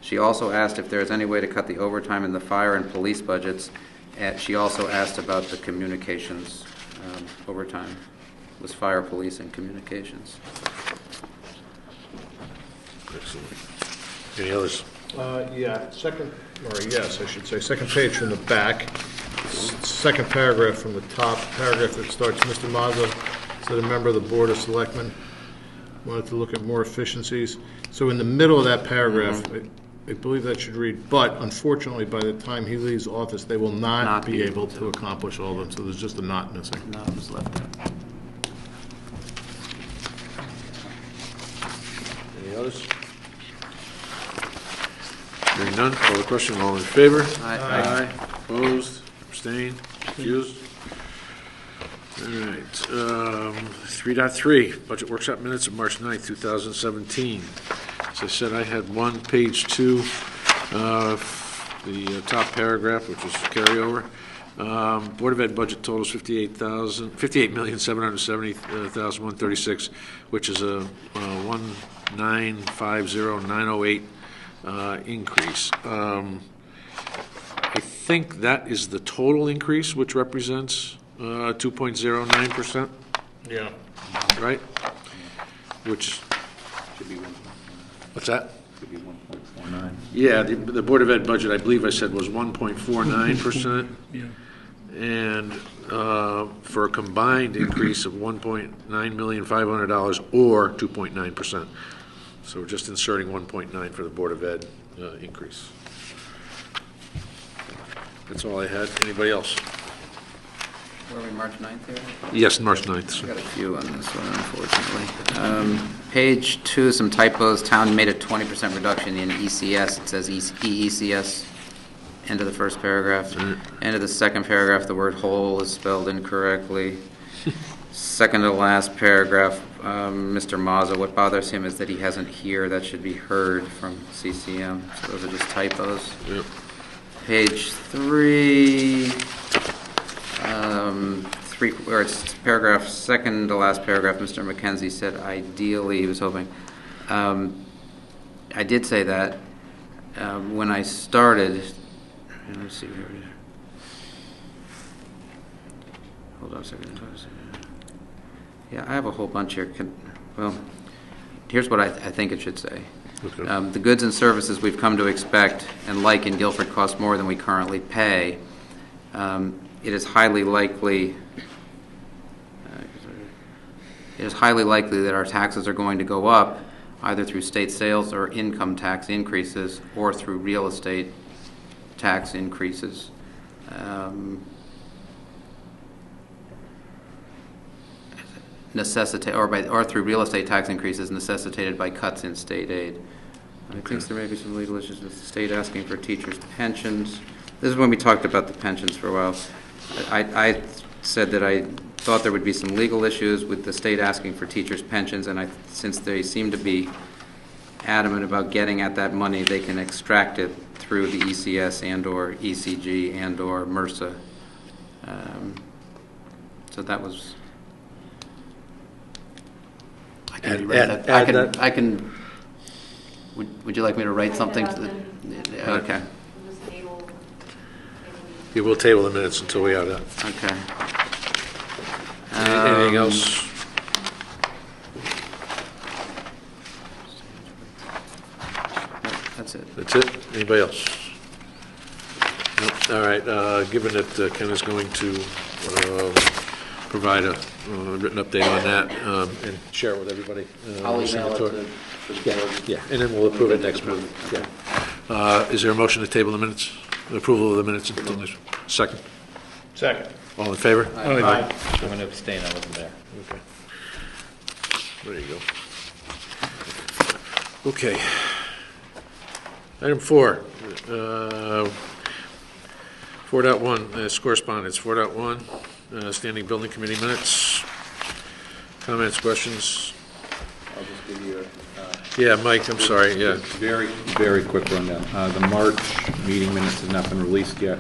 she also asked if there's any way to cut the overtime in the fire and police budgets. She also asked about the communications overtime. It was fire, police, and communications. Excellent. Any others? Yeah, yes, I should say, second page from the back, second paragraph from the top, paragraph that starts, Mr. Mazza said a member of the Board of Selectmen wanted to look at more efficiencies. So in the middle of that paragraph, I believe that should read, but unfortunately, by the time he leaves office, they will not be able to accomplish all of them, so there's just a not missing. No, it was left out. Any others? Hearing none, call the question, all in favor? Aye. Opposed, abstained, accused? All right, 3.3, budget workshop minutes of March 9th, 2017. As I said, I had one, page 2, the top paragraph, which was carryover. Board of Ed budget totals $58,770,136, which is a 1950908 increase. I think that is the total increase, which represents 2.09%, Yeah. right? Which, Should be one, what's that? should be 1.49. Yeah, the Board of Ed budget, I believe I said, was 1.49%. Yeah. And for a combined increase of $1,950,500 or 2.9%. So we're just inserting 1.9 for the Board of Ed increase. That's all I had. Anybody else? Were we March 9th here? Yes, March 9th. I've got a few on this one, unfortunately. Page 2, some typos. Town made a 20% reduction in ECS. It says EECS. End of the first paragraph. End of the second paragraph, the word whole is spelled incorrectly. Second to last paragraph, Mr. Mazza, what bothers him is that he hasn't here. That should be heard from CCM. So those are just typos. Yep. Page 3, or it's paragraph, second to last paragraph, Mr. McKenzie said ideally he was hoping. I did say that when I started. Let me see here. Hold on a second. Yeah, I have a whole bunch here. Well, here's what I think it should say. Okay. The goods and services we've come to expect and like in Guilford cost more than we currently pay. It is highly likely that our taxes are going to go up either through state sales or income tax increases or through real estate tax increases. Or through real estate tax increases necessitated by cuts in state aid. I think there may be some legal issues with the state asking for teachers' pensions. This is when we talked about the pensions for a while. I said that I thought there would be some legal issues with the state asking for teachers' pensions, and since they seem to be adamant about getting at that money, they can extract it through the ECS and/or ECG and/or MRSA. So that was. I can rewrite that. add that. I can. Would you like me to write something to the? Okay. Yeah, we'll table the minutes until we have that. Okay. Anything else? That's it. That's it? Anybody else? Nope. All right, given that Ken is going to provide a written update on that and share it with everybody. I'll send email it to her. to the board. Yeah, and then we'll approve it next month. Yeah. Is there a motion to table the minutes? Approval of the minutes until next? Second? Second. All in favor? Aye. I'm going to abstain, I wasn't there. Okay. There you go. Okay. Item 4. 4.1 is correspondence. 4.1, standing building committee minutes. Comments, questions? I'll just give you Yeah, Mike, I'm sorry, yeah. very, very quick rundown. The March meeting minutes have not been released yet.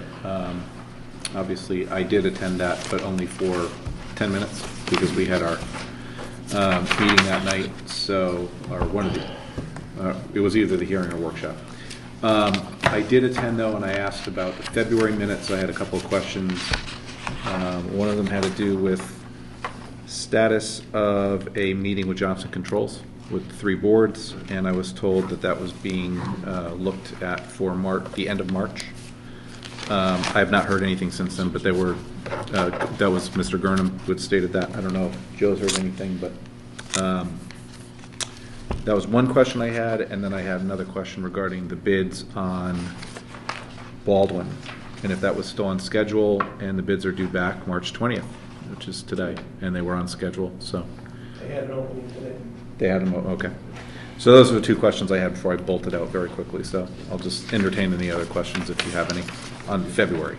Obviously, I did attend that, but only for 10 minutes because we had our meeting that night. So, or one of the, it was either the hearing or workshop. I did attend though, and I asked about the February minutes. I had a couple of questions. One of them had to do with status of a meeting with Johnson Controls with 3 boards, and I was told that that was being looked at for the end of March. I have not heard anything since then, but they were, that was Mr. Gurnham who had stated that. I don't know if Joe's heard anything, but that was one question I had, and then I had another question regarding the bids on Baldwin, and if that was still on schedule, and the bids are due back March 20th, which is today, and they were on schedule, so. They had an opening today. They had them, okay. So those are the two questions I had before I bolted out very quickly. So I'll just entertain any other questions if you have any on February.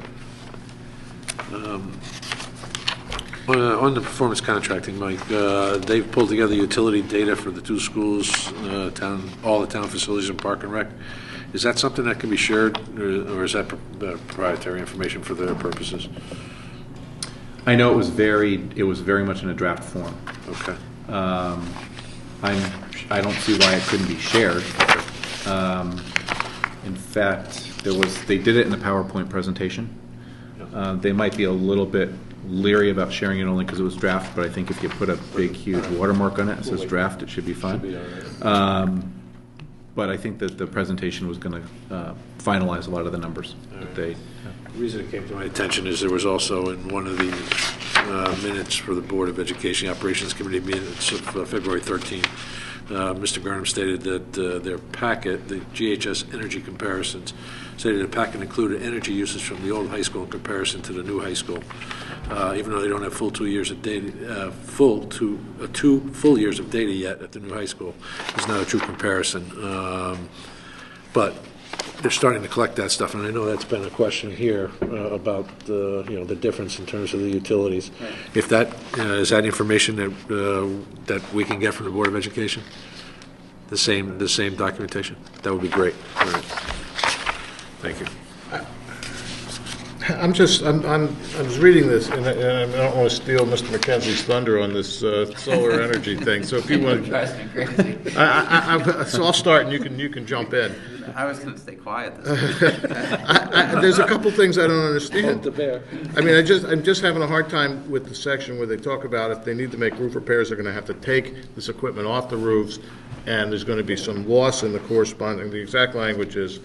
On the performance contracting, Mike, they've pulled together utility data for the two schools, all the town facilities and Park and Rec. Is that something that can be shared, or is that proprietary information for their purposes? I know it was very much in a draft form. Okay. I don't see why it couldn't be shared. In fact, they did it in a PowerPoint presentation. They might be a little bit leery about sharing it only because it was draft, but I think if you put a big, huge watermark on it, it says draft, it should be fine. But I think that the presentation was going to finalize a lot of the numbers. That they, The reason it came to my attention is there was also in one of the minutes for the Board of Education Operations Committee minutes of February 13th, Mr. Gurnham stated that their packet, the GHS energy comparisons, stated the packet included energy usage from the old high school in comparison to the new high school. Even though they don't have full 2 years of data, two full years of data yet at the new high school, it's not a true comparison. But they're starting to collect that stuff, and I know that's been a question here about the difference in terms of the utilities. Right. If that is that information that we can get from the Board of Education, the same documentation, that would be great. All right. Thank you. I was reading this, and I don't want to steal Mr. McKenzie's thunder on this solar energy thing. So if you want, drives me crazy. so I'll start, and you can jump in. I was going to stay quiet. There's a couple things I don't understand. I mean, I'm just having a hard time with the section where they talk about if they need to make roof repairs, they're going to have to take this equipment off the roofs, and there's going to be some loss in the corresponding. The exact language is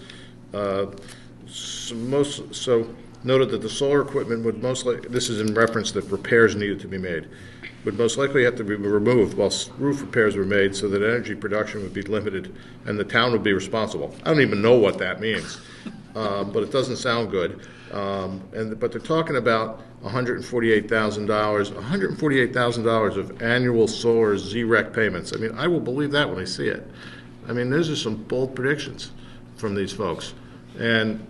noted that the solar equipment would most likely, this is in reference that repairs needed to be made, would most likely have to be removed while roof repairs were made so that energy production would be limited and the town would be responsible. I don't even know what that means, but it doesn't sound good. But they're talking about $148,000 of annual solar ZREC payments. I mean, I will believe that when I see it. I mean, those are some bold predictions from these folks. And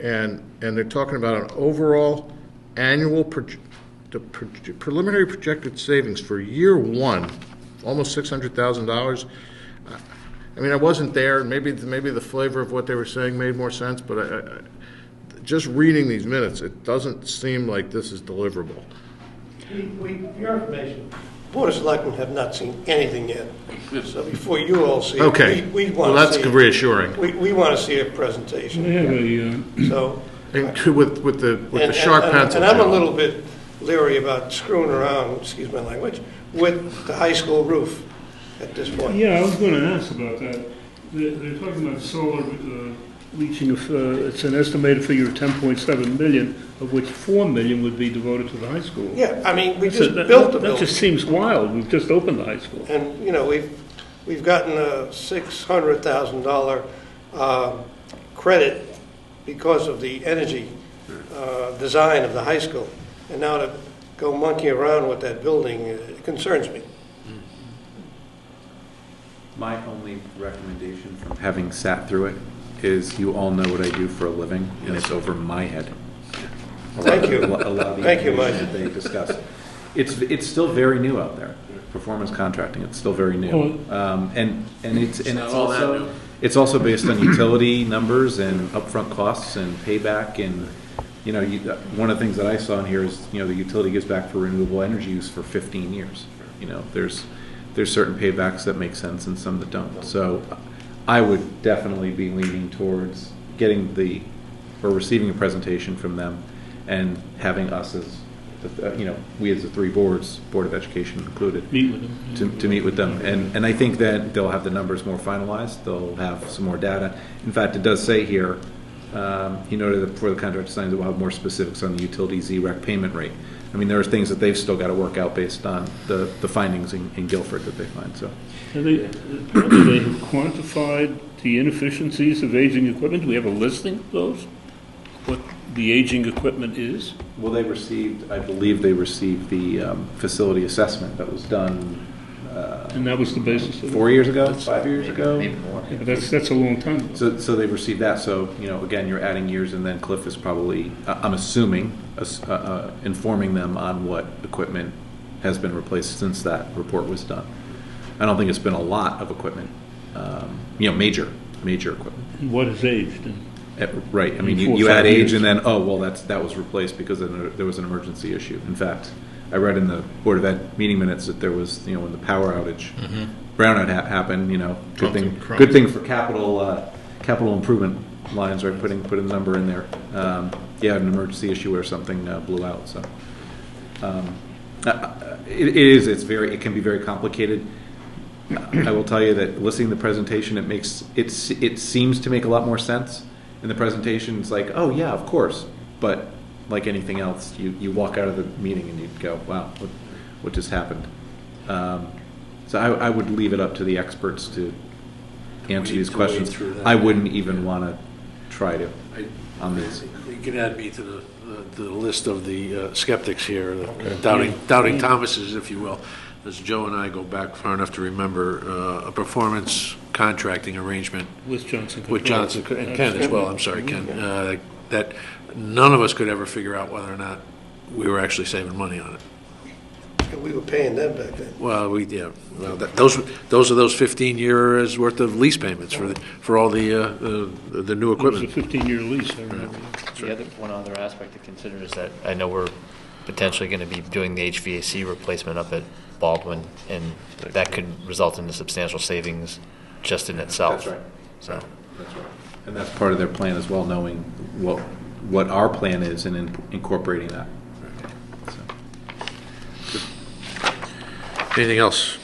they're talking about an overall annual preliminary projected savings for year one, almost $600,000. I mean, I wasn't there. Maybe the flavor of what they were saying made more sense, but just reading these minutes, it doesn't seem like this is deliverable. Your information, Board of Selectmen have not seen anything yet. So before you all see it, Okay. we want Well, to that's see reassuring. We want to see a presentation. They have a, So, And with the sharp pencil. and I'm a Joe. little bit leery about screwing around, excuse my language, with the high school roof at this point. yeah, I was going to ask about that. They're talking about solar reaching, it's an estimated figure of 10.7 million, of which 4 million would be devoted to the high school. Yeah, I mean, we just That built the building. just seems wild. We've just opened the high school. And, we've gotten a $600,000 credit because of the energy design of the high school. And now to go monkey around with that building, it concerns me. my only recommendation from having sat through it is you all know what I do for a living, and it's over my head. Thank you. A lot of the Thank you, information Mike. that they discuss. It's still very new out there. Performance contracting, it's still very new. And it's also based on utility numbers and upfront costs and payback, and one of the things that I saw in here is the utility gives back for renewable energy use for 15 years. There's certain paybacks that make sense and some that don't. So I would definitely be leaning towards receiving a presentation from them and having us as we as the three boards, Board of Education included, Meet with them. to meet with them. And I think that they'll have the numbers more finalized. They'll have some more data. In fact, it does say here, he noted that before the contract signs, it will have more specifics on the utility ZREC payment rate. I mean, there are things that they've still got to work out based on the findings in Guilford that they find. So, They have quantified the inefficiencies of aging equipment. Do we have a listing of those? What the aging equipment is? well, I believe they received the facility assessment that was done And that was the basis of it? 4 years ago, 5 years ago. Maybe more. Yeah, but that's a long time ago. So they've received that, so, again, you're adding years, and then Cliff is probably, I'm assuming, informing them on what equipment has been replaced since that report was done. I don't think it's been a lot of equipment, major equipment. What has aged? Right, I mean, you 4 or 5 add age, years. and then, that was replaced because there was an emergency issue. In fact, I read in the Board of Ed meeting minutes that there was, when the power outage, brownout happened, good thing for capital improvement lines, right, putting a number in there. An emergency issue where something blew out, so. It can be very complicated. I will tell you that listening to the presentation, it seems to make a lot more sense. In the presentation, it's like, oh yeah, of course, but like anything else, you walk out of the meeting and you go, wow, what just happened? So I would leave it up to the experts to answer these questions. I wouldn't even want to try to on these. You can add me to the list of the skeptics here, the doubting Thomases, if you will. As Joe and I go back far enough to remember a performance contracting arrangement With Johnson. with Johnson and Ken as well. I'm sorry, Ken. That none of us could ever figure out whether or not we were actually saving money on it. And we were paying them back then. Well, those are those 15 years worth of lease payments for all the new It was a equipment. 15-year lease, I remember. One other aspect to consider is that I know we're potentially going to be doing the HVAC replacement up at Baldwin, and that could result in a substantial savings just in itself. That's right. So, That's right. And that's part of their plan as well, knowing what our plan is and incorporating that. So. Anything else?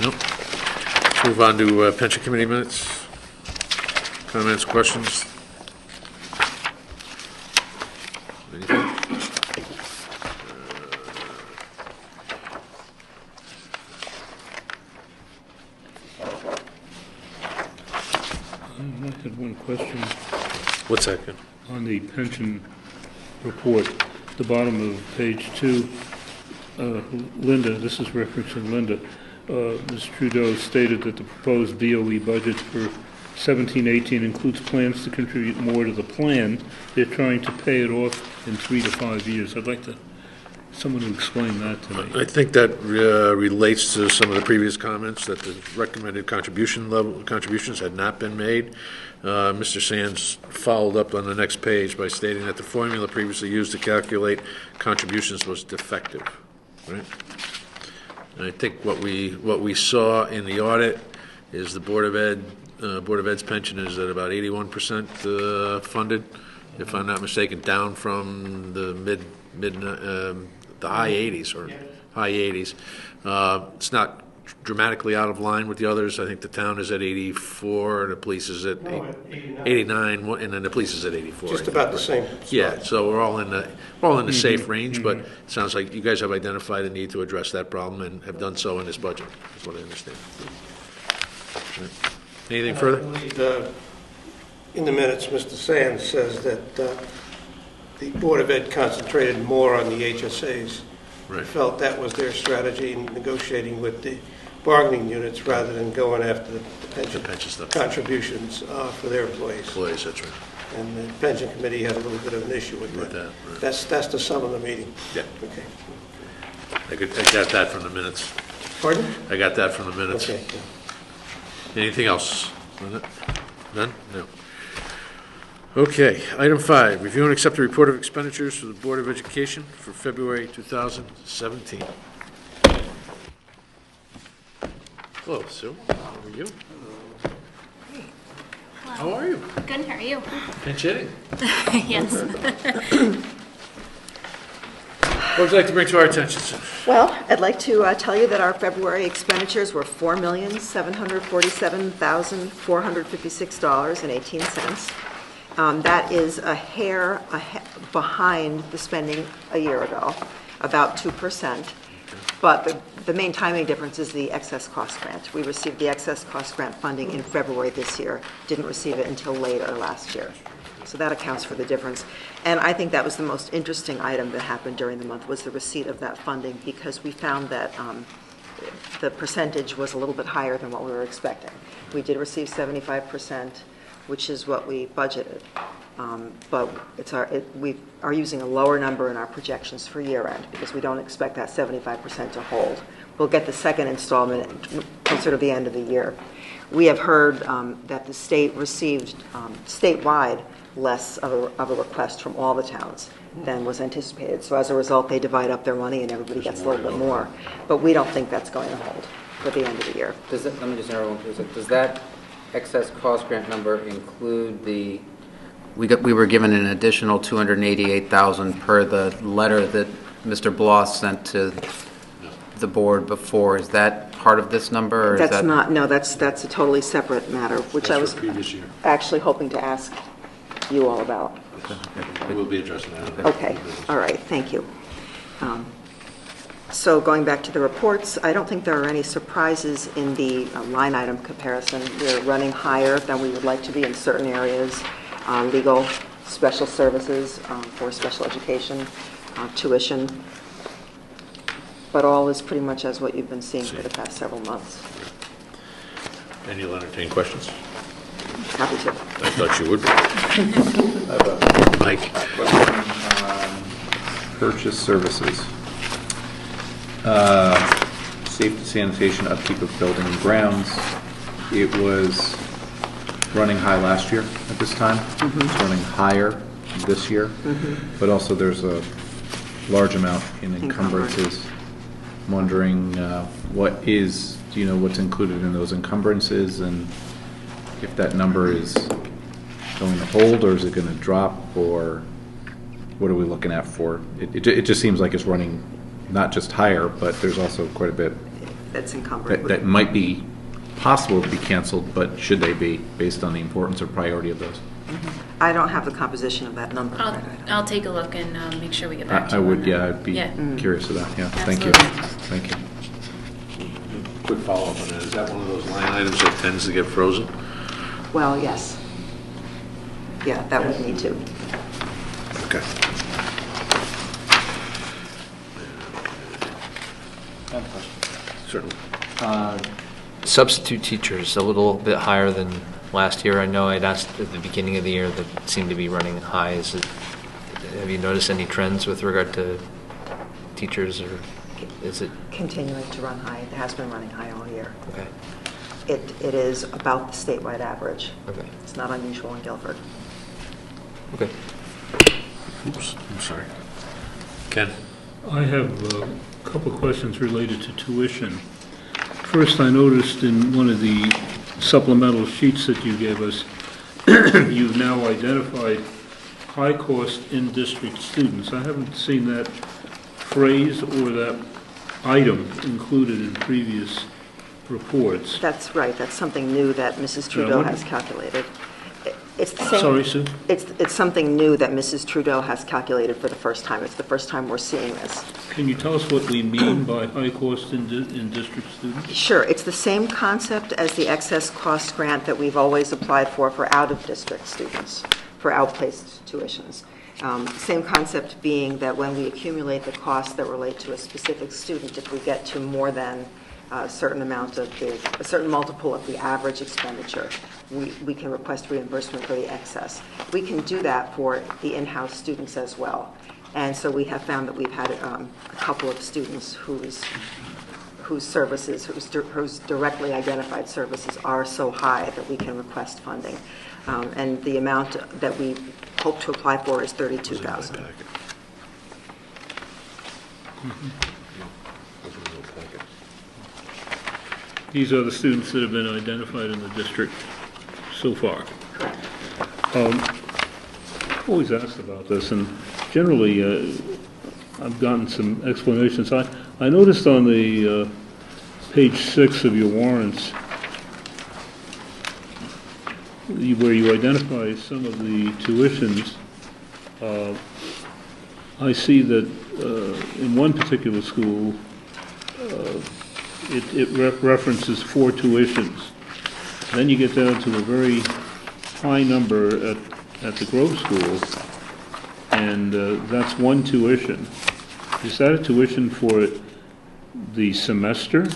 Nope. Let's move on to pension committee minutes. Comments, questions? Anything? I had one question What's that? Ken? on the pension report, the bottom of page 2. Linda, this is referencing Linda. Ms. Trudeau stated that the proposed BOE budget for 17-18 includes plans to contribute more to the plan. They're trying to pay it off in 3 to 5 years. I'd like someone to explain that to me. I think that relates to some of the previous comments that the recommended contributions had not been made. Mr. Sands followed up on the next page by stating that the formula previously used to calculate contributions was defective. Right? And I think what we saw in the audit is the Board of Ed's pension is at about 81% funded, if I'm not mistaken, down from the the high 80s or high 80s. It's not dramatically out of line with the others. I think the town is at 84, the police is at 89, and then the police is at 84. Just about the same. Yeah, so we're all in the safe range, but it sounds like you guys have identified a need to address that problem and have done so in this budget, is what I understand. Right. Anything further? In the minutes, Mr. Sands says that the Board of Ed concentrated more on the HSAs. Right. Felt that was their strategy in negotiating with the bargaining units rather than going after the pension stuff. contributions for their employees. Employees, that's right. And the pension committee had a little bit of an issue with that. Right. That's the sum of the meeting. Yeah. Okay. I got that from the minutes. Pardon? I got that from the minutes. Okay. Yeah. Anything else on it? None? No. Okay, item 5, review and accept the report of expenditures for the Board of Education for February 2017. Hello, Sue. How are you? How are you? Good, how are you? Pinch hitting. Yes. What would you like to bring to our attention, Sue? Well, I'd like to tell you that our February expenditures were $4,747,456.18. That is a hair behind the spending a year ago, about 2%. But the main timing difference is the excess cost grant. We received the excess cost grant funding in February this year, didn't receive it until later last year. So that accounts for the difference. And I think that was the most interesting item that happened during the month, was the receipt of that funding, because we found that the percentage was a little bit higher than what we were expecting. We did receive 75%, which is what we budgeted. But we are using a lower number in our projections for year end, because we don't expect that 75% to hold. We'll get the second installment closer to the end of the year. We have heard that the state received statewide less of a request from all the towns than was anticipated. So as a result, they divide up their money and everybody gets a little bit more. But we don't think that's going to hold for the end of the year. Let me just interrupt one second. Does that excess cost grant number include the, we were given an additional $288,000 per the letter that Mr. Bloss sent to the board before? Is that part of this number? Or is That's that not, no, that's a totally separate matter, which I was actually hoping to ask you all about. We'll be addressing that. Okay, all right, thank you. So going back to the reports, I don't think there are any surprises in the line item comparison. We're running higher than we would like to be in certain areas, legal, special services for special education, tuition, but all is pretty much as what you've been seeing for the past several months. And you'll entertain questions? Happy to. I thought you would be. Mike? Purchase services. Safety, sanitation, upkeep of building and grounds. It was running high last year at this time. It's running higher this year. But also there's a large amount in encumbrances. I'm wondering do you know what's included in those encumbrances, and if that number is going to hold, or is it going to drop, or what are we looking at for? It just seems like it's running not just higher, but there's also quite a bit That's encumbered. that might be possible to be canceled, but should they be, based on the importance or priority of those? I don't have the composition of that number. I'll take a look and make sure we get back to I you. would, on that. yeah, I'd be curious of that, yeah. Thank you. Absolutely. Thank you. Quick follow-up on that. Is that one of those line items that tends to get frozen? Well, yes. Yeah, that would need to. Okay. Certainly. Substitute teachers, a little bit higher than last year. I know I'd asked at the beginning of the year that seemed to be running high. Have you noticed any trends with regard to teachers, or is it? Continuing to run high. It has been running high all year. Okay. It is about the statewide average. Okay. It's not unusual in Guilford. Okay. Oops, I'm sorry. Ken? I have a couple of questions related to tuition. First, I noticed in one of the supplemental sheets that you gave us, you've now identified high-cost in-district students. I haven't seen that phrase or that item included in previous reports. That's right. That's something new that Mrs. Trudeau has calculated. It's the same. Sorry, Sue? It's something new that Mrs. Trudeau has calculated for the first time. It's the first time we're seeing this. Can you tell us what we mean by high-cost in-district students? Sure. It's the same concept as the excess cost grant that we've always applied for out-of-district students, for outplaced tuitions. Same concept being that when we accumulate the costs that relate to a specific student, if we get to more than a certain multiple of the average expenditure, we can request reimbursement for the excess. We can do that for the in-house students as well. And so we have found that we've had a couple of students whose directly identified services are so high that we can request funding. And the amount that we hope to apply for is $32,000. These are the students that have been identified in the district so far. I've always asked about this, and generally I've gotten some explanations. I noticed on the page 6 of your warrants, where you identify some of the tuitions, I see that in one particular school, it references 4 tuitions. Then you get down to a very high number at the Grove School, and that's 1 tuition. Is that a tuition for the semester?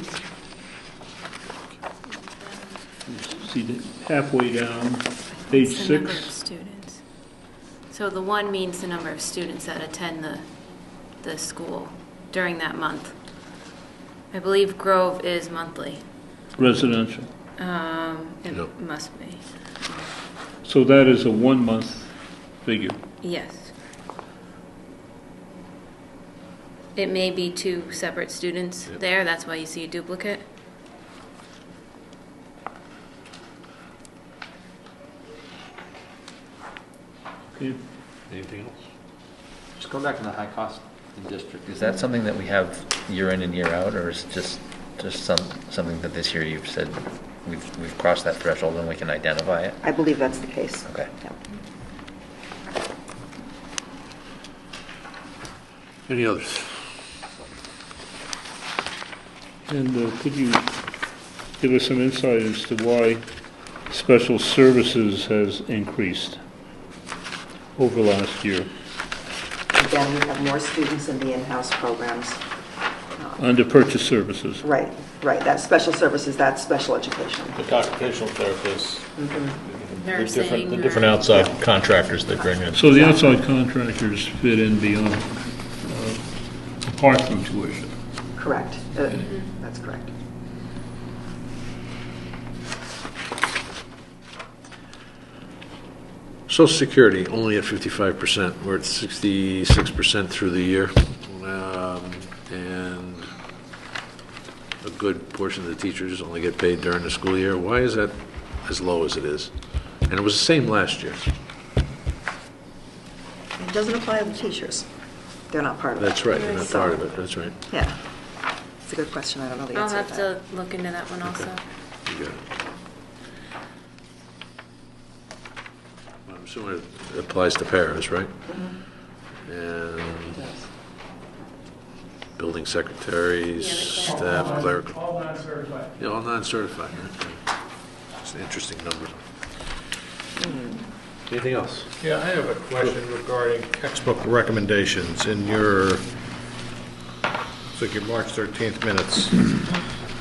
See, halfway down, page It's the number of 6. students. So the 1 means the number of students that attend the school during that month. I believe Grove is monthly. Residential. It No. must be. So that is a 1-month figure. Yes. It may be 2 separate students there, that's why you see a duplicate. Okay. Anything else? Just going back to the high cost in district, is that something that we have year in and year out, or is it just something that this year you've said we've crossed that threshold and we can identify it? I believe that's the case. Okay. Yeah. Any others? And could you give us some insight as to why special services has increased over last year? Again, we have more students in the in-house programs. Under purchase services? Right, that's special services, that's special education. The occupational therapists, Nursing. the different outside contractors they bring in. So the outside contractors fit in beyond, apart from tuition? Correct. That's correct. Social Security, only at 55%. We're at 66% through the year. And a good portion of the teachers only get paid during the school year. Why is that as low as it is? And it was the same last year. It doesn't apply to the teachers. They're not part of it. That's right, they're not So, part of it, that's right. Yeah. It's a good question. I don't know the I'll answer have to that. to look into that one also. You got it. Well, I'm assuming it applies to paras, right? And building secretaries, staff, clerical. All non-certified. Yeah, all non-certified. Okay. It's an interesting number. Anything else? Yeah, I have a question regarding textbook recommendations in your, it's like your March 13th minutes.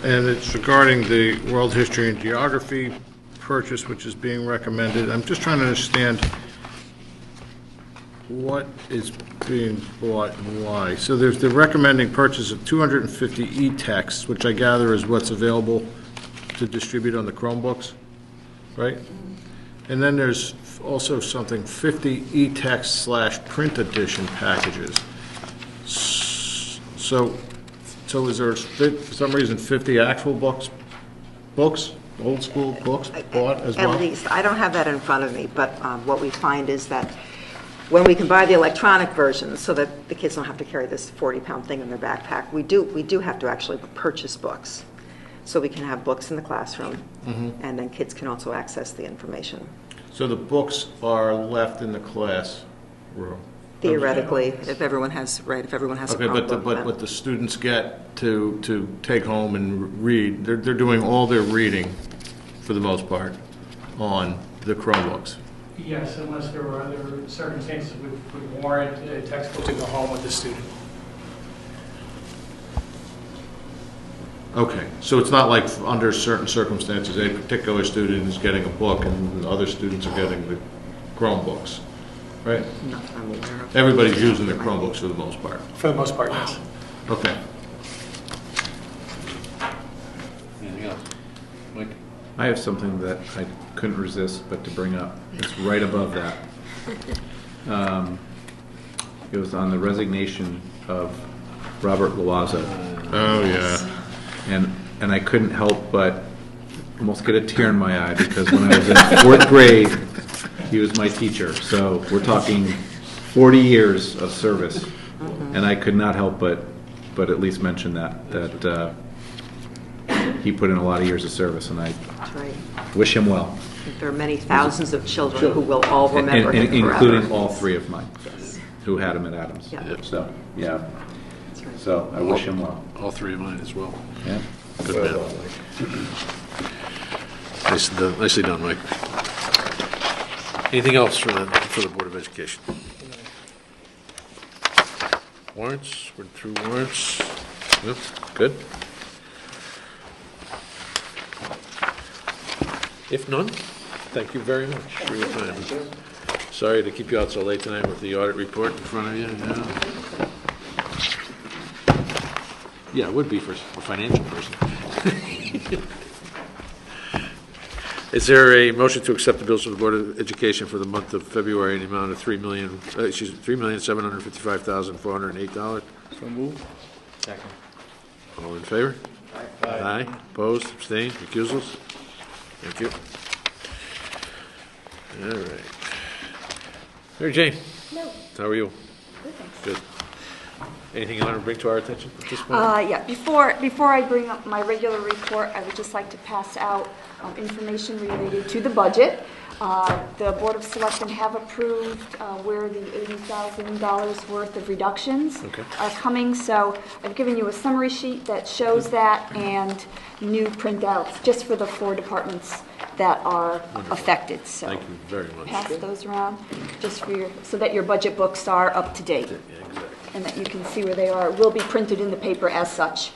And it's regarding the world history and geography purchase, which is being recommended. I'm just trying to understand what is being bought and why. So there's the recommending purchase of 250 e-texts, which I gather is what's available to distribute on the Chromebooks, right? And then there's also something, 50 e-text / print edition packages. So is there, for some reason, 50 actual books, old school books bought as well? At least. I don't have that in front of me, but what we find is that when we can buy the electronic versions so that the kids don't have to carry this 40-pound thing in their backpack, we do have to actually purchase books. So we can have books in the classroom, and then kids can also access the information. So the books are left in the classroom? Theoretically, if everyone has a Okay, Chromebook. but what the students get to take home and read, they're doing all their reading, for the most part, on the Chromebooks? Yes, unless there were other circumstances would warrant a textbook to go home with the student. Okay, so it's not like under certain circumstances, a particular student is getting a book and other students are getting the Chromebooks, right? Not I'm aware of. Everybody's using their Chromebooks for the most part. For the most part, yes. Okay. Anything else? Mike? I have something that I couldn't resist but to bring up. It's right above that. It was on the resignation of Robert Loaza. Oh, yeah. And I couldn't help but almost get a tear in my eye because when I was in 4th grade, he was my teacher. So we're talking 40 years of service. And I could not help but at least mention that he put in a lot of years of service, and I That's right. wish him well. There are many thousands of children who will all remember him forever. Including all 3 of mine Yes. who had him at Adams. Yeah. So, yeah. That's right. So I wish him well. All 3 of mine as well. Yeah. Good Well man. done, Mike. Nicely done, Mike. Anything else for the Board of Education? Warrants, we're through warrants. Yep, good. If none, thank you very much for your time. Sorry to keep you out so late tonight with the audit report in front of you. Yeah, it would be for a financial person. Is there a motion to accept the bills of the Board of Education for the month of February in the amount of $3,755,408? So moved. Second. All in favor? Aye. Opposed, abstained, recusals? Thank you. All right. Mary Jane? No. How are you? Good, thanks. Good. Anything you want to bring to our attention at this point? Yeah, before I bring up my regular report, I would just like to pass out information related to the budget. The Board of Selectmen have approved where the $80,000 worth of reductions are coming, so I've given you a summary sheet that shows that and new printouts just for the 4 departments that are affected. So Thank you very much. pass those around just for so that your budget books are up to date. Yeah, exactly. And that you can see where they are. It will be printed in the paper as such.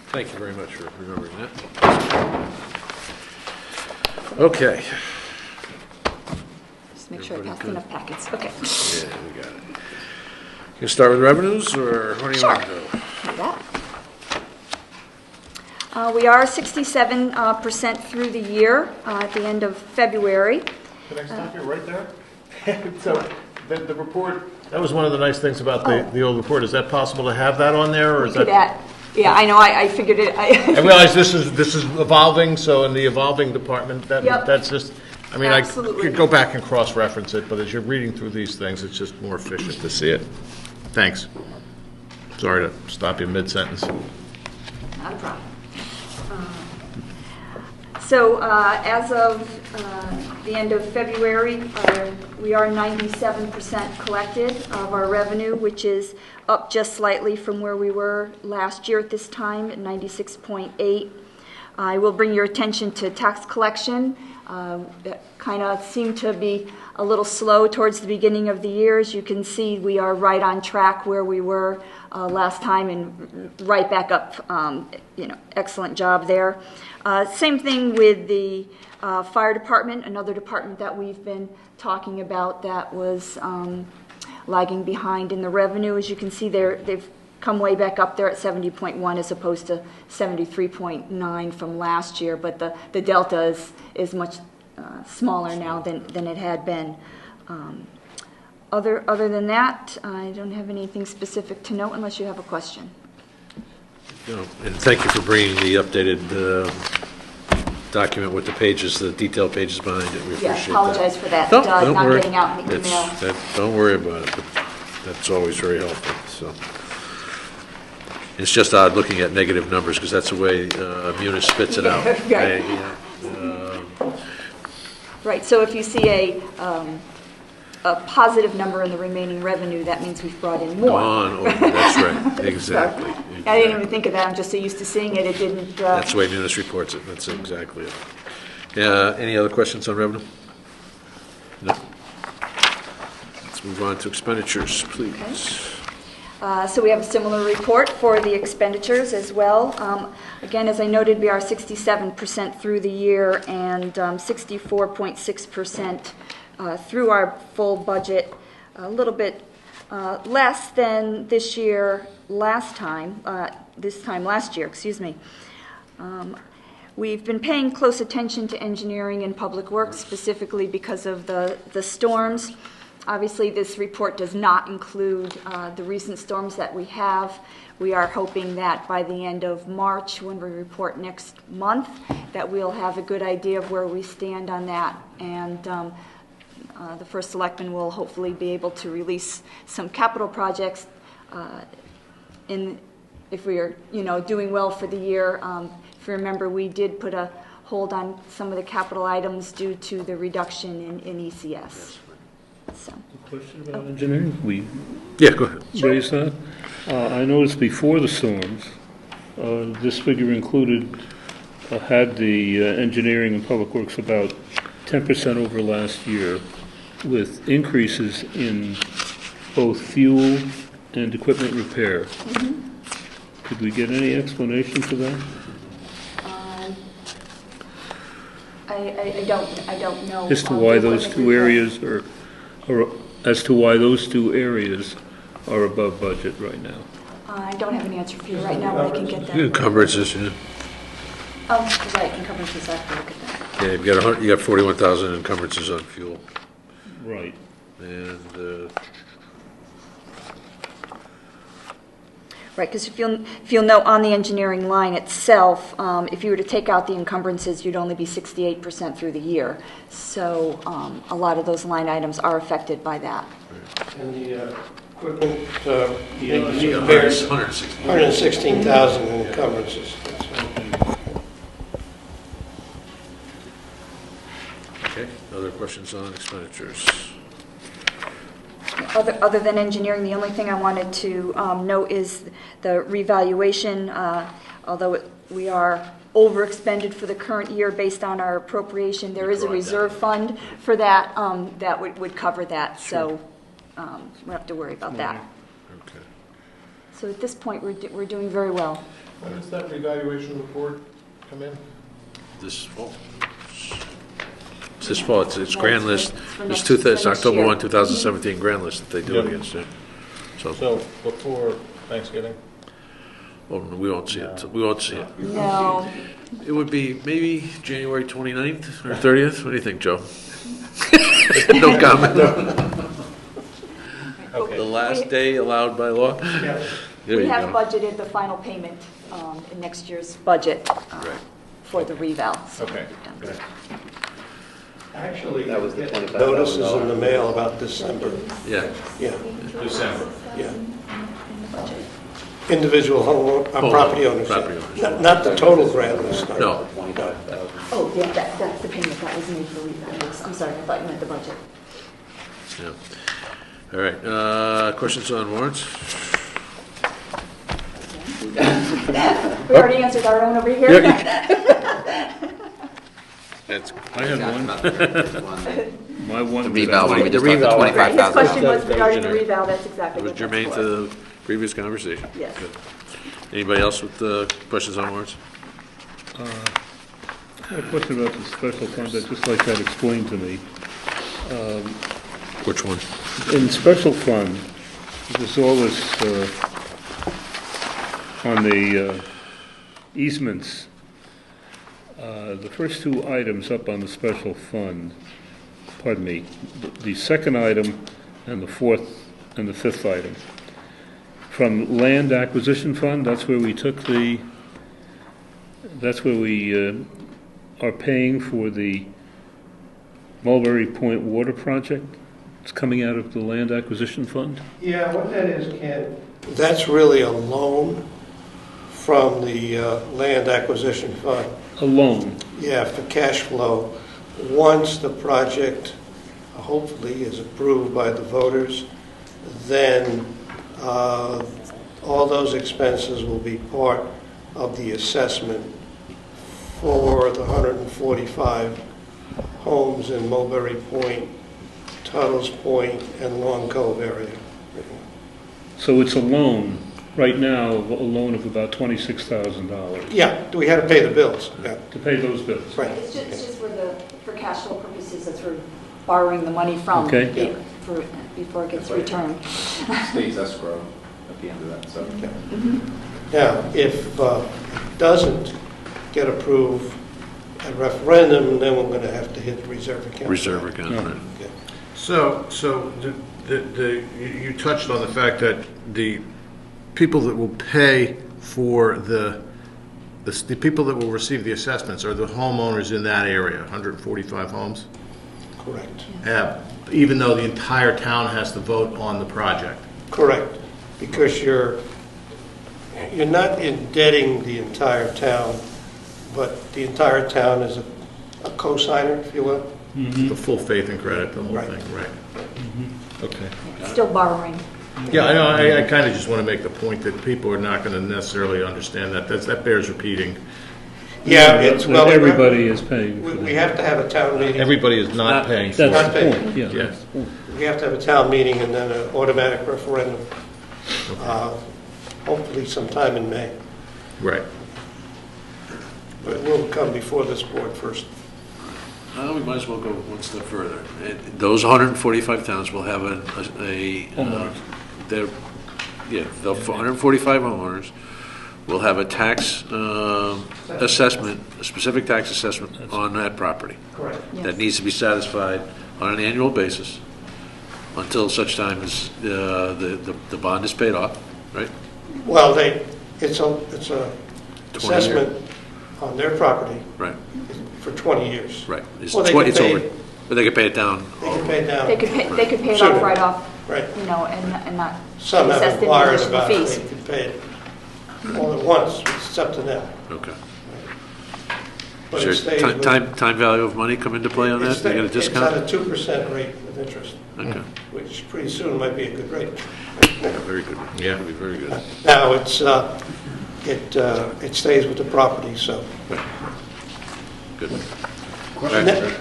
Thank you very much for remembering that. Okay. Just make sure I Everybody passed good? enough packets. Okay. Yeah, we got it. You start with revenues, or what do you want to do? Do that. We are 67% through the year at the end of February. Can I stop you right there? So, the report, that was one of the nice things about the old report. Is that possible to have that on there, or is that? Yeah, I know, I figured it. I realize this is evolving, so in the evolving department, Yep. that's just, I mean, Absolutely. I could go back and cross-reference it, but as you're reading through these things, it's just more efficient to see it. Thanks. Sorry to stop you mid-sentence. Not a problem. So as of the end of February, we are 97% collected of our revenue, which is up just slightly from where we were last year at this time, at 96.8. I will bring your attention to tax collection. That kind of seemed to be a little slow towards the beginning of the year. As you can see, we are right on track where we were last time and right back up. Excellent job there. Same thing with the fire department, another department that we've been talking about that was lagging behind in the revenue. As you can see, they've come way back up there at 70.1 as opposed to 73.9 from last year, but the delta is much smaller now than it had been. Other than that, I don't have anything specific to note unless you have a question. No, and thank you for bringing the updated document with the pages, the detailed pages behind it. We appreciate that. Yeah, apologize for that, No, don't not worry. getting out in the email. Don't worry about it, but that's always very helpful, so. It's just odd looking at negative numbers, because that's the way Munis spits it out. Right. Right, so if you see a positive number in the remaining revenue, that means we've brought in more. Gone over, that's right, exactly. I didn't even think of that, I'm just so used to seeing it, it didn't... That's the way Munis reports it, that's exactly it. Any other questions on revenue? No? Let's move on to expenditures, please. So we have a similar report for the expenditures as well. Again, as I noted, we are 67% through the year and 64.6% through our full budget, a little bit less than this time last year, excuse me. We've been paying close attention to engineering and public works, specifically because of the storms. Obviously, this report does not include the recent storms that we have. We are hoping that by the end of March, when we report next month, that we'll have a good idea of where we stand on that. And the first selectman will hopefully be able to release some capital projects if we are, doing well for the year. If you remember, we did put a hold on some of the capital items due to the reduction in ECS. so. Question about engineering? We Yeah, go ahead. raised that. I noticed before the storms, this figure included, had the engineering and public works about 10% over last year, with increases in both fuel and equipment repair. Could we get any explanation for that? I don't know. As to why those two areas as to why those two areas are above budget right now? I don't have an answer for you right now, but I can get that. Encumbrances, yeah. Oh, right, encumbrances, I have to look at that. Yeah, you got 41,000 encumbrances on fuel. Right. And, Right, because if you'll note on the engineering line itself, if you were to take out the encumbrances, you'd only be 68% through the year. So a lot of those line items are affected by that. And the equipment, you got bears 116. 116,000 in encumbrances. Okay, other questions on expenditures? Other than engineering, the only thing I wanted to note is the revaluation. Although we are overexpended for the current year based on our appropriation, there is a reserve fund for that that would cover that. So we don't have to worry about that. Okay. So at this point, we're doing very well. When does that revaluation report come in? This fall. This fall, it's grand list. It's next October year. 1, 2017 grand list that they do Yep. against it. So, So before Thanksgiving? well, we won't see it. We won't see it. No. It would be maybe January 29th or 30th. What do you think, Joe? No comment. The last day allowed by law? There We you have go. budgeted the final payment in next year's budget Right. for the reval. So, Okay. yeah. Actually, That was the get $25,000. notices in the mail about December. Yeah. Yeah, December. yeah. Individual home, property owners. yeah. Property owners. Not the total grant list. No. Oh, yeah, that's the payment that was made for reval. I'm sorry, I thought you meant the budget. Yeah. All right. Questions on warrants? We already answered our own over here. That's I had one. My one. The reval, when we just talked the reval. Right, his question 25,000. was regarding the reval, that's exactly It was what germane that's to for. the previous conversation. Yes. Good. Anybody else with questions on warrants? I have a question about the special fund. I'd just like that explained to me. Which one? In special fund, there's all this on the easements. The first two items up on the special fund, pardon me, the second item and the fourth and the fifth item. From land acquisition fund, that's where we are paying for the Mulberry Point Water Project. It's coming out of the land acquisition fund? Yeah, what that is, Ken? That's really a loan from the land acquisition fund. A loan. Yeah, for cash flow. Once the project hopefully is approved by the voters, then all those expenses will be part of the assessment for the 145 homes in Mulberry Point, Tuttle's Point, and Long Cove area. So it's a loan, right now, a loan of about $26,000 Yeah, we had to pay the bills. Yeah, to pay those bills. right. It's just for cash flow purposes, that's where borrowing the money from Okay. before it gets returned. Stays escrow at the end of that, so. Now, if it doesn't get approved at referendum, then we're going to have to hit the reserve account. Reserve account, right. Okay. So you touched on the fact that the people that will pay for the people that will receive the assessments are the homeowners in that area, 145 homes? Correct. Even though the entire town has to vote on the project? Correct, because you're not indebting the entire town, but the entire town is a co-signer, if you will. the full faith and credit, the whole Right. thing, right? Okay. Still borrowing. Yeah, I know, I kind of just want to make the point that people are not going to necessarily understand that. That bears repeating. Yeah, it's, But well, everybody is paying for we that. have to have a town meeting. Everybody is not paying for That's it. the point, yeah. Yeah. that's the point. We have to have a town meeting and then an automatic referendum, hopefully sometime in May. Right. But it will come before this board first. We might as well go one step further. Those 145 towns will have their, yeah, the 145 homeowners will have a tax assessment, a specific tax assessment on that property. Correct. That needs to be satisfied on an annual basis until such time as the bond is paid off, right? Well, it's a 20 assessment on their property Right, for 20 years. right. It's Well, they 20, can it's pay- over, but they can pay it down. They can pay down. They could pay it Sure. off right off, Right. you know, and not be Some have assessed any inquired additional about it, fees. they can pay it all at once, it's up to them. Okay. But Sure. it stays with- Time value of money come into play on that? They get a It's at discount? a 2% rate of interest, Okay, which pretty soon might be a good rate. yeah, very good. Yeah. That'd be very good. Now, it stays with the property, so. Good. Ne-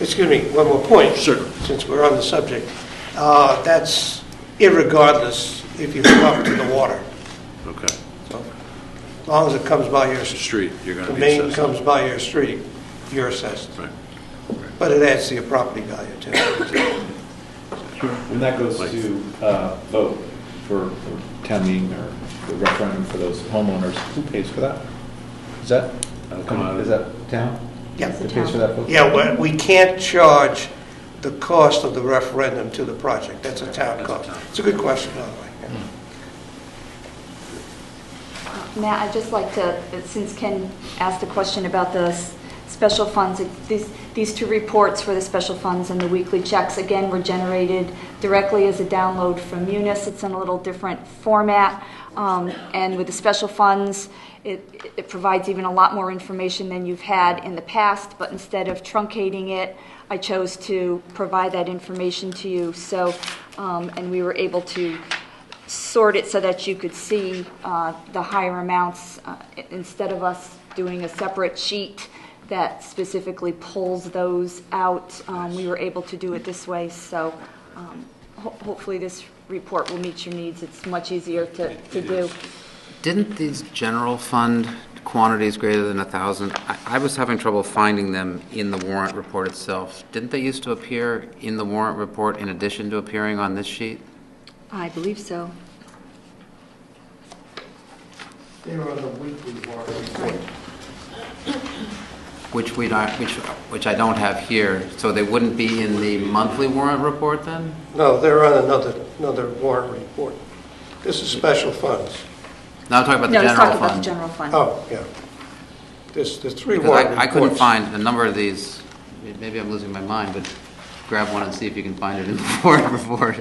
Excuse me, one more point. Certainly. Since we're on the subject. That's irregardless if you hook up to the water. Okay. So, as long as it comes by your, Street, you're going the to be main assessed. comes by your street, you're assessed. Right. But it adds to your property value, too. When that goes to vote for town meeting or the referendum for those homeowners, who pays for that? Is that, is that town? Yeah. That pays for that vote? Yeah, we can't charge the cost of the referendum to the project. That's a town cost. It's a good question, by the way. Yeah. Matt, I'd just like to, since Ken asked a question about the special funds, these two reports for the special funds and the weekly checks, again, were generated directly as a download from Munis. It's in a little different format. And with the special funds, it provides even a lot more information than you've had in the past, but instead of truncating it, I chose to provide that information to you. So, and we were able to sort it so that you could see the higher amounts instead of us doing a separate sheet that specifically pulls those out. We were able to do it this way, so hopefully this report will meet your needs. It's much easier to do. Didn't these general fund quantities greater than 1,000, I was having trouble finding them in the warrant report itself. Didn't they used to appear in the warrant report in addition to appearing on this sheet? I believe so. They were on the weekly warrant report. Which I don't have here, so they wouldn't be in the monthly warrant report then? No, they're on another warrant report. This is special funds. No, I'm talking about the No, he's general talking about the fund. general fund. Oh, yeah. There's three Because warrant reports. I couldn't find a number of these, maybe I'm losing my mind, but grab one and see if you can find it in the warrant report.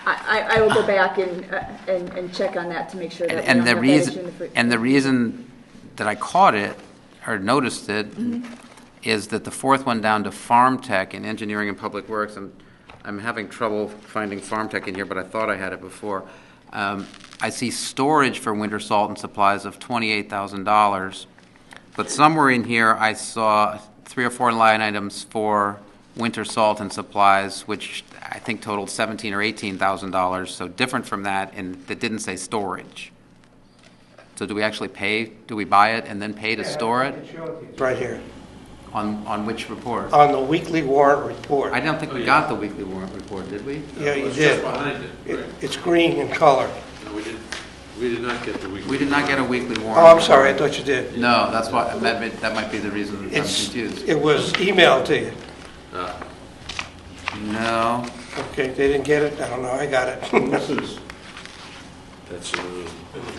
I will go back and check on that to make sure that we don't And have the that issue in reason, the fr- and the reason that I caught it, or noticed it, is that the fourth one down to Farm Tech in Engineering and Public Works, I'm having trouble finding Farm Tech in here, but I thought I had it before. I see storage for winter salt and supplies of $28,000, but somewhere in here I saw 3 or 4 line items for winter salt and supplies, which I think totaled $17,000 or $18,000, so different from that, and that didn't say storage. So do we actually pay, do we buy it and then pay to store it? It's right here, On which report? on the weekly warrant report. I don't think we got the weekly warrant report, did we? Yeah, you It's did. just behind it. It's green in color. No, we did not get the weekly. We did not get a weekly warrant. Oh, I'm sorry, I thought you did. No, that's why, that might be the reason I'm confused. It was emailed to you. No, Okay, they didn't get it? I don't know, I got it.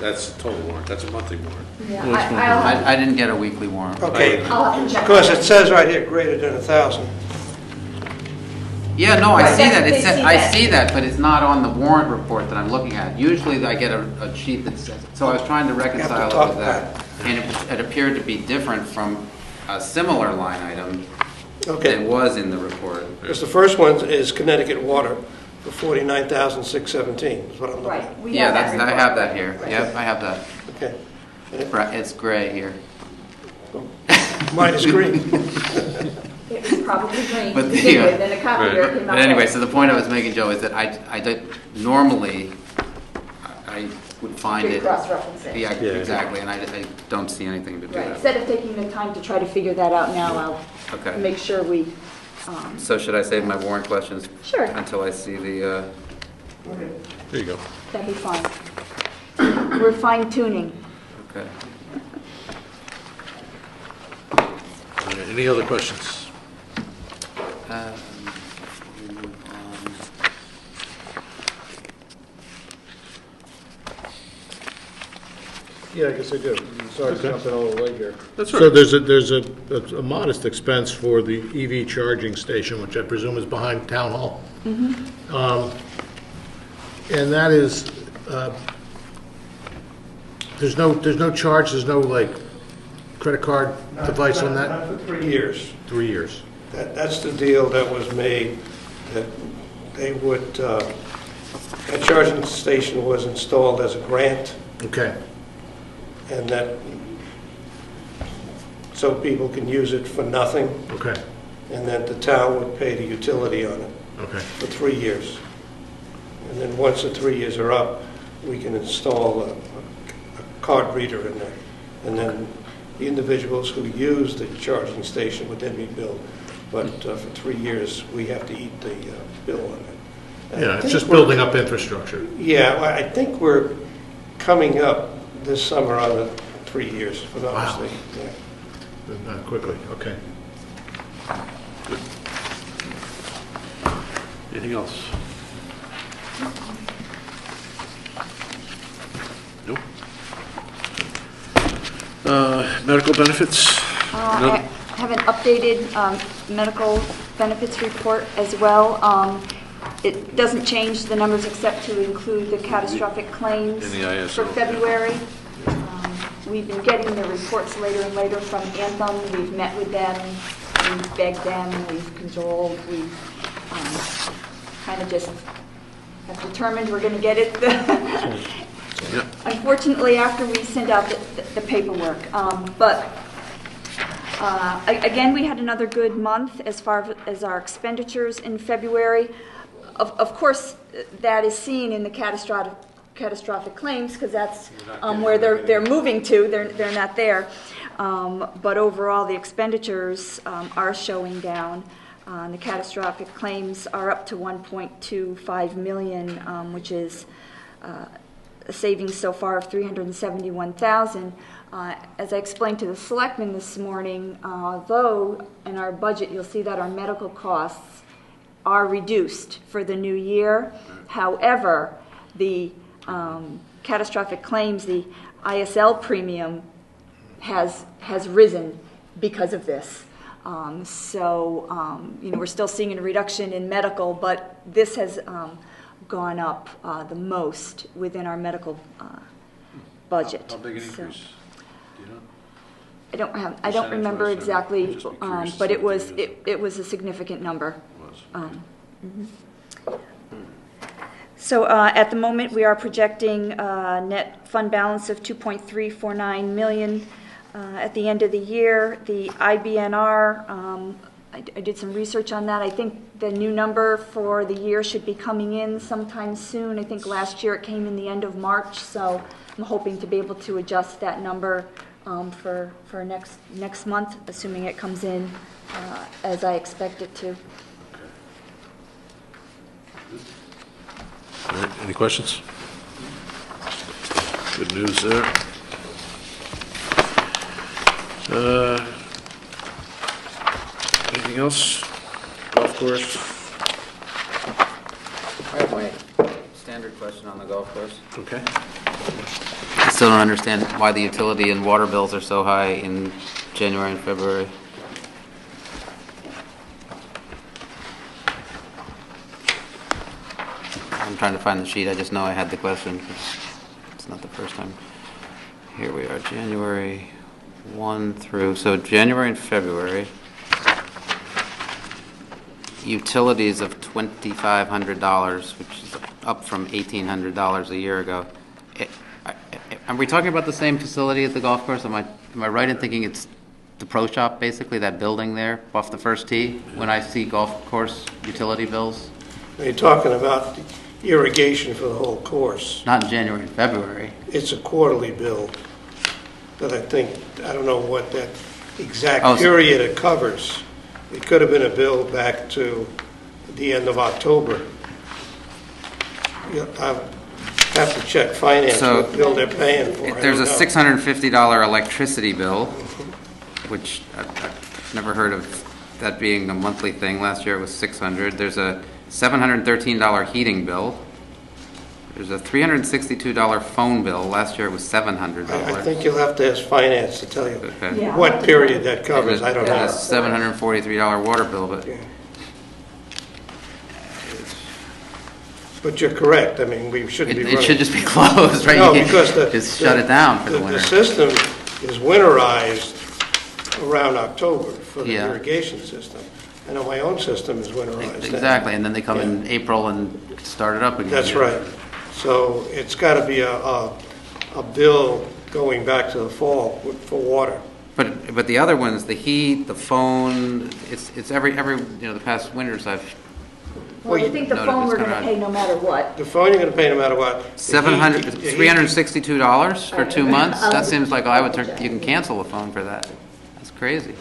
That's a total warrant, that's a monthly warrant. Yeah, I didn't get a weekly warrant. Okay, I'll have to check. because it says right here, greater than 1,000. Yeah, no, I Right, see that's that, what they see I that. see that, but it's not on the warrant report that I'm looking at. Usually I get a sheet that says, so I was trying to reconcile it talk with that. And it appeared to be different from, a similar line item Okay. that was in the report. Because the first one is Connecticut Water for $49,617 is what I'm looking at. Right. we Yeah, have that I have report. that here. Yep, I have that. Okay. It's gray here. Mine is green. It was probably green But to begin yeah. with, and a copier came out. But anyway, red. so the point I was making, Joe, is that I did, normally, I would find Good it. cross-referencing. Yeah, exactly, and I don't see anything to do Right, that. instead of taking the time to try to figure that out now, I'll Okay. make sure we, So should I save my warrant questions? Sure. Until I see the, There you go. that'd be fine. We're fine tuning. okay. All right, any other questions? We move on. Yeah, I guess I do. Sorry to jump in a little late here. That's So there's a modest expense for the EV charging station, which I presume is behind Town Hall. And that is, there's no charge, there's no like credit card device on that? Not for 3 years. 3 years. That's the deal that was made, that they would, that charging station was installed as a grant, Okay. and that, so people can use it for nothing, Okay. and that the town would pay the utility on it Okay. for 3 years. And then once the 3 years are up, we can install a card reader in there. And then the individuals who use the charging station would then be billed. But for 3 years, we have to eat the bill on it. Yeah, it's just building up infrastructure. Yeah, well, I think we're coming up this summer on the 3 years, if I'm not Wow. mistaken. Yeah. Quickly, okay. Anything else? Nope. Medical benefits? I have an updated medical benefits report as well. It doesn't change the numbers except to include the catastrophic claims And the ISO. for February. We've been getting the reports later and later from Anthem. We've met with them, we've begged them, we've cajoled, we've kind of just have determined we're going to get it. Yep. Unfortunately, after we send out the paperwork. But again, we had another good month as far as our expenditures in February. Of course, that is seen in the catastrophic claims because that's where they're moving to. They're not there. But overall, the expenditures are showing down. The catastrophic claims are up to 1.25 million, which is a savings so far of 371,000. As I explained to the selectmen this morning, though in our budget you'll see that our medical costs are reduced for the new year. However, the catastrophic claims, the ISL premium has risen because of this. We're still seeing a reduction in medical, but this has gone up the most within our medical budget. How big an So, increase? Do you know? I don't remember Percentage-wise, exactly, I'd just be curious but to it was see it was a significant number. Was. So at the moment, we are projecting a net fund balance of 2.349 million at the end of the year. The IBNR, I did some research on that. I think the new number for the year should be coming in sometime soon. I think last year it came in the end of March, so I'm hoping to be able to adjust that number for next month, assuming it comes in as I expect it to. All right, any questions? Good news there. Anything else? Golf course? I have my standard question on the golf course. Okay. I still don't understand why the utility and water bills are so high in January and February. I'm trying to find the sheet, I just know I had the question. It's not the first time. Here we are, January. 1 through, so January and February. Utilities of $2,500, which is up from $1,800 a year ago. Are we talking about the same facility at the golf course? Am I right in thinking it's the pro shop, basically, that building there off the first tee, when I see golf course utility bills? Are you talking about the irrigation for the whole course? Not in January and February. It's a quarterly bill that I don't know what that exact Oh, so- period it covers. It could have been a bill back to the end of October. I have to check finance, So- what bill they're paying for. I There's a don't know. $650 electricity bill, which I've never heard of that being a monthly thing. Last year it was $600. There's a $713 heating bill. There's a $362 phone bill. Last year it was $700. I think you'll have to ask finance to tell you Okay. Yeah. what period that covers. I don't And a know. $743 water bill, but But you're correct. I mean, we shouldn't be it running. should just be closed, right? No, You can't because just shut it down for the The winter. system is winterized around October for the Yeah. irrigation system. I know my own system is winterized. Exactly, and then they come in April and start it up again. That's right. So it's got to be a bill going back to the fall for water. But the other ones, the heat, the phone, it's every the past winters I've Well, I think the No, phone it's we're going to kinda- pay no matter what. The phone you're going to pay no matter what. $362 for 2 months? I'll- That seems like you can cancel a phone for that. That's crazy.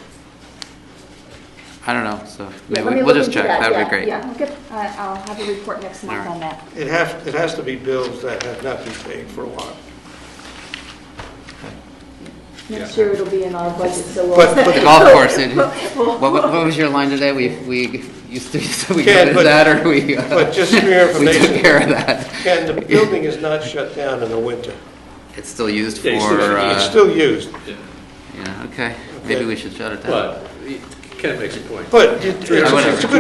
I don't know, so Yeah, maybe let me we'll look just into check. that, That'd yeah, be great. Yeah, I'll have a report next month on that. It has to be bills that have not been paid for a while. Next year it'll be in our budget, so we'll. But The golf course, what was your line today? We used to, we Ken, did but- that, or we, But just for your we took information, care of that. Ken, the building is not shut down in the winter. It's still used for, It's still used. yeah, okay. Maybe we should shut it down. But Ken makes a point. But it's a good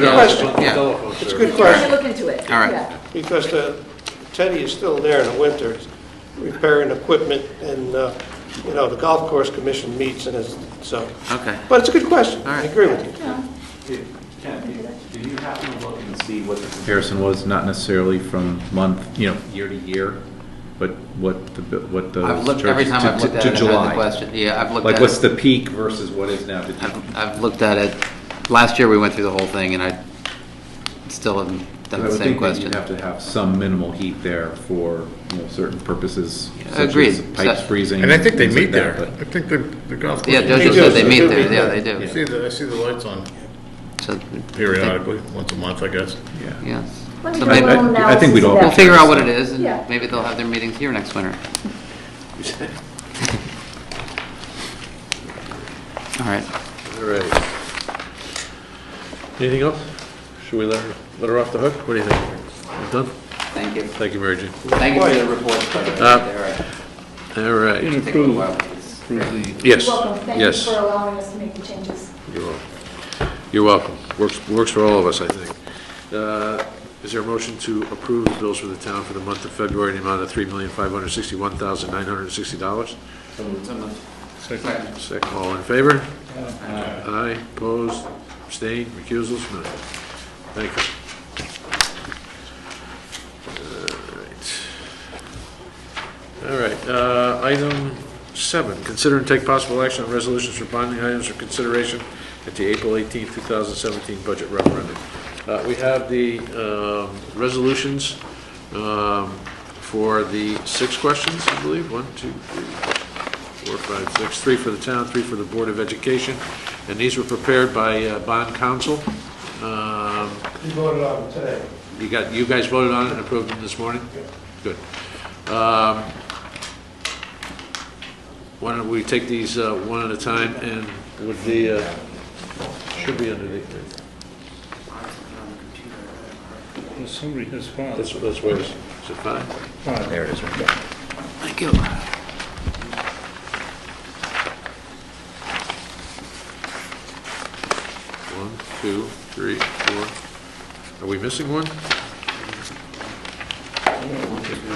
Yeah. question. Yeah. It's a good Try to question, look into it. All right. Yeah. because Teddy is still there in the winter, repairing equipment, and, the golf course commission meets, and so. Okay. But it's a good question. All I right. agree with you. Did you happen to look and see what the comparison was, not necessarily from month, year to year, but what the I've looked, every time I've looked at it, I've had the question. Yeah, I've looked at Like, it. what's the peak versus what is now? I've looked at it. Last year, we went through the whole thing, and I still haven't done the same question. You'd have to have some minimal heat there for, certain purposes. such Agreed. as Pipes freezing. And I think they things like meet that, there. but- I think the golf course. Yeah, They Jojo do. said they meet They there. do. Yeah, they do. I see the lights on So, periodically, once a month, I guess. yes. Let me So do a maybe- little I think we'd all- analysis of We'll that. figure out what it is, and Yeah. maybe they'll have their meetings here next winter. All right. All right. Anything else? Should we let her off the hook? What do you think? You done? Thank you. Thank you, Mary Jane. Thank you for the report. All right. It'll take a little while. It's really- Yes. You're welcome. Thank you Yes. for allowing us to make the changes. You're welcome. Works for all of us, I think. Is there a motion to approve the bills for the town for the month of February in the amount of $3,561,960? Second, all in favor? Aye, opposed, abstained, recusals, none. Thank you. All right, item 7, consider and take possible action on resolutions for bonding items for consideration at the April 18, 2017 budget referendum. We have the resolutions for the 6 questions, I believe. 1, 2, 3, 4, 5, 6. 3 for the town, 3 for the Board of Education. And these were prepared by bond counsel. We voted on it today. You guys voted on it and approved them this morning? Good. Why don't we take these one at a time, and with the, should be underneath. Well, somebody has filed. Let's wait. Is it fine? There it is, right there. Thank you. 1, 2, 3, 4. Are we missing one?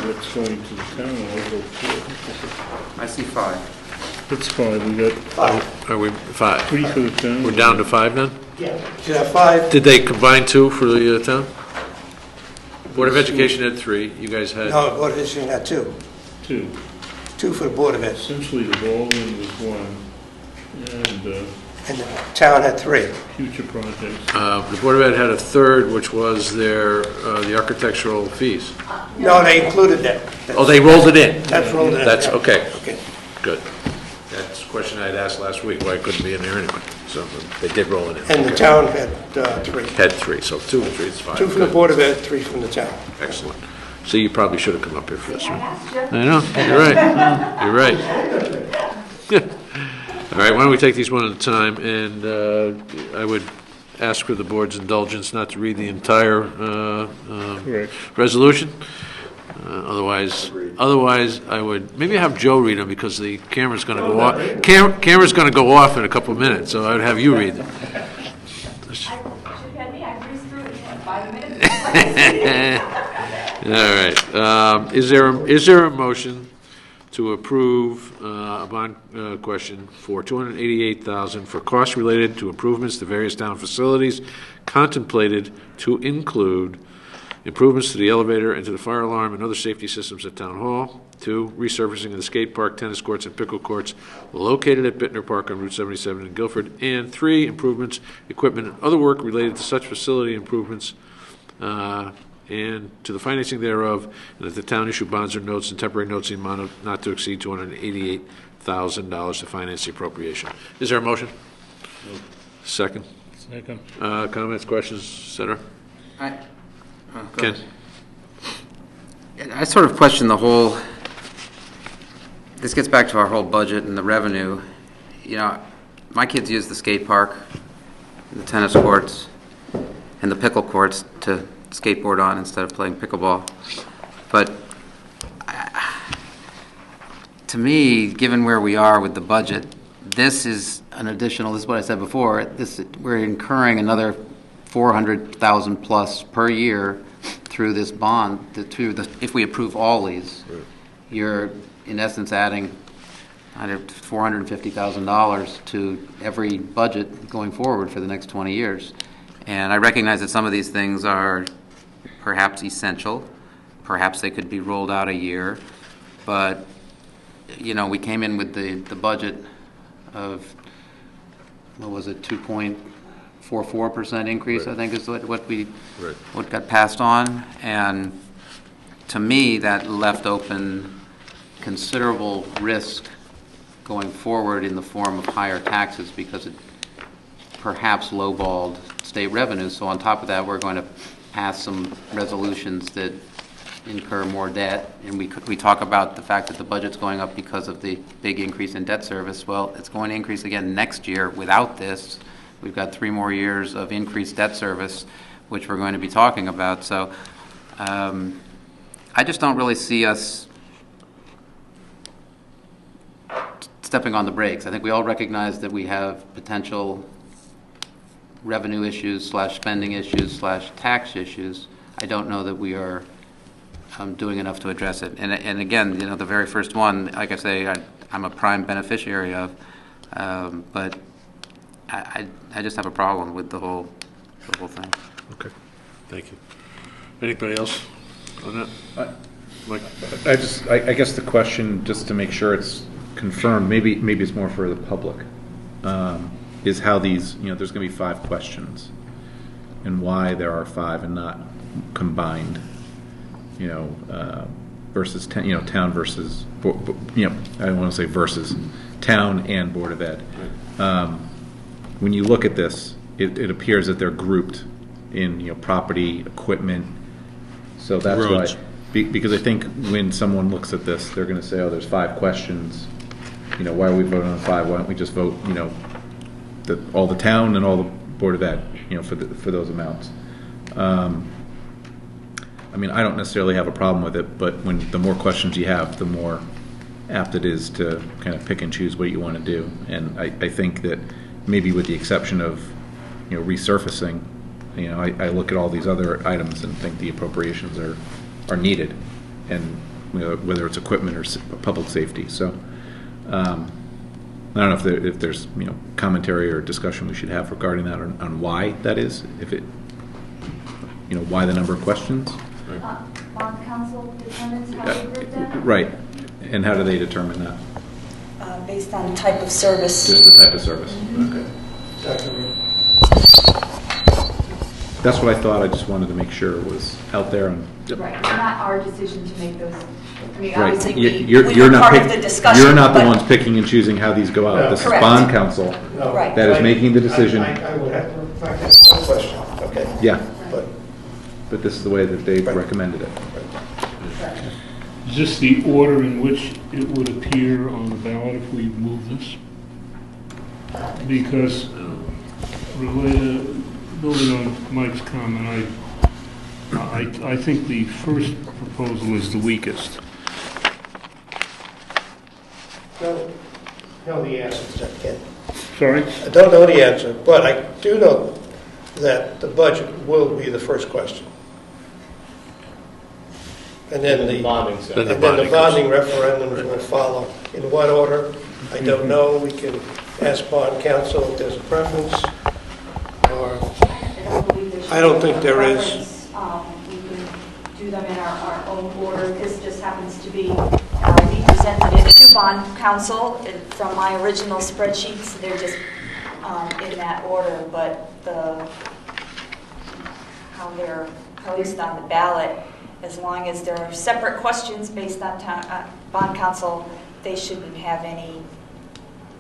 What's going to the town, I'll go for it. I see 5. That's five, we got 5. Are we 5? 3 for the town. We're down to 5 then? Yeah. You have 5? Did they combine 2 for the town? Board of Education had 3, you guys had... No, Board of Education had 2. 2. 2 for the Board of Ed. Essentially, the Baldwin was 1, and And the town had 3. future projects. The Board of Ed had a third, which was the architectural fees. No, they included that. Oh, they rolled it in? That's rolled in. That's, yeah. okay, Okay. good. That's a question I had asked last week, why it couldn't be in there anyway. So they did roll it in. And the Okay. town had 3. Had 3, so 2 and 3 is 5. 2 from the Good. Board of Ed, 3 from the town. Excellent. So you probably should have come up here for this one. I know, you're right, you're right. All right, why don't we take these one at a time, and I would ask for the board's indulgence not to read the entire Correct. resolution. Otherwise, I would maybe have Joe read them because the camera's going to go off. Camera's going to go off in a couple of minutes, so I would have you read them. All right. Is there a motion to approve a bond question for $288,000 for costs related to improvements to various town facilities contemplated to include improvements to the elevator and to the fire alarm and other safety systems at Town Hall. 2, resurfacing of the skate park, tennis courts, and pickle courts located at Bittner Park on Route 77 in Guilford. And 3, improvements, equipment, and other work related to such facility improvements and to the financing thereof, and that the town issue bonds or notes and temporary notes in the amount of not to exceed $288,000 to finance the appropriation. Is there a motion? Second. Second. Comments, questions, et cetera? Ken? I sort of question the whole, this gets back to our whole budget and the revenue. You know, my kids use the skate park, the tennis courts, and the pickle courts to skateboard on instead of playing pickleball. But to me, given where we are with the budget, this is an additional, this is what I said before, we're incurring another $400,000 plus per year through this bond, if we approve all these. Right. You're in essence adding $450,000 to every budget going forward for the next 20 years. And I recognize that some of these things are perhaps essential, perhaps they could be rolled out a year, but, you know, we came in with the budget of, what was it, 2.44% increase, right. I think is what Right. what got passed on, and to me, that left open considerable risk going forward in the form of higher taxes because it perhaps lowballed state revenues. So on top of that, we're going to pass some resolutions that incur more debt, and we talk about the fact that the budget's going up because of the big increase in debt service. Well, it's going to increase again next year. Without this, we've got 3 more years of increased debt service, which we're going to be talking about. So I just don't really see us stepping on the brakes. I think we all recognize that we have potential revenue issues / spending issues / tax issues. I don't know that we are doing enough to address it. And again, you know, the very first one, like I say, I'm a prime beneficiary of, but I just have a problem with the whole thing. Okay, thank you. Anybody else on that? Mike? I guess the question, just to make sure it's confirmed, maybe it's more for the public, is how these, you know, there's going to be 5 questions, and why there are 5 and not combined, you know, versus town versus, you know, I don't want to say versus town and Board of Ed. When you look at this, it appears that they're grouped in, you know, property, equipment. So that's Roads. why, because I think when someone looks at this, they're going to say, oh, there's 5 questions. You know, why are we voting on 5? Why don't we just vote, you know, all the town and all the Board of Ed, you know, for those amounts. I mean, I don't necessarily have a problem with it, but when the more questions you have, the more apt it is to kind of pick and choose what you want to do. And I think that maybe with the exception of, you know, resurfacing, you know, I look at all these other items and think the appropriations are needed, and you know, whether it's equipment or public safety. So I don't know if there's, commentary or discussion we should have regarding that on why that is, why the number of questions? Bond counsel determines how they group them? Right. And how do they determine that? Based on type of service. Just the type of service? Okay. That's what I thought. I just wanted to make sure it was out there. Right, it's not our decision to make those. I mean, Right. obviously, You're not part of the discussion. You're not the but- ones picking and choosing how these go out. No. This is Correct. bond counsel No. Right. that is making the decision. I would have, in fact, that's one question, okay? Yeah, But, but this is the way that they've Right. recommended it. Is this the order in which it would appear on the ballot if we move this? Because, building on Mike's comment, I think the first proposal is the weakest. no, know the answer to that, Ken. Sorry? I don't know the answer, but I do know that the budget will be the first question. And then the Bonding Then section. the and then the bonding bonding referendums will follow. In what order? I don't know. We can ask bond counsel if there's a preference, or I don't think there is. We can do them in our own order. This just happens to be, we presented it to bond counsel from my original spreadsheets. They're just in that order, but how they're posed on the ballot, as long as there are separate questions based on bond counsel, they shouldn't have any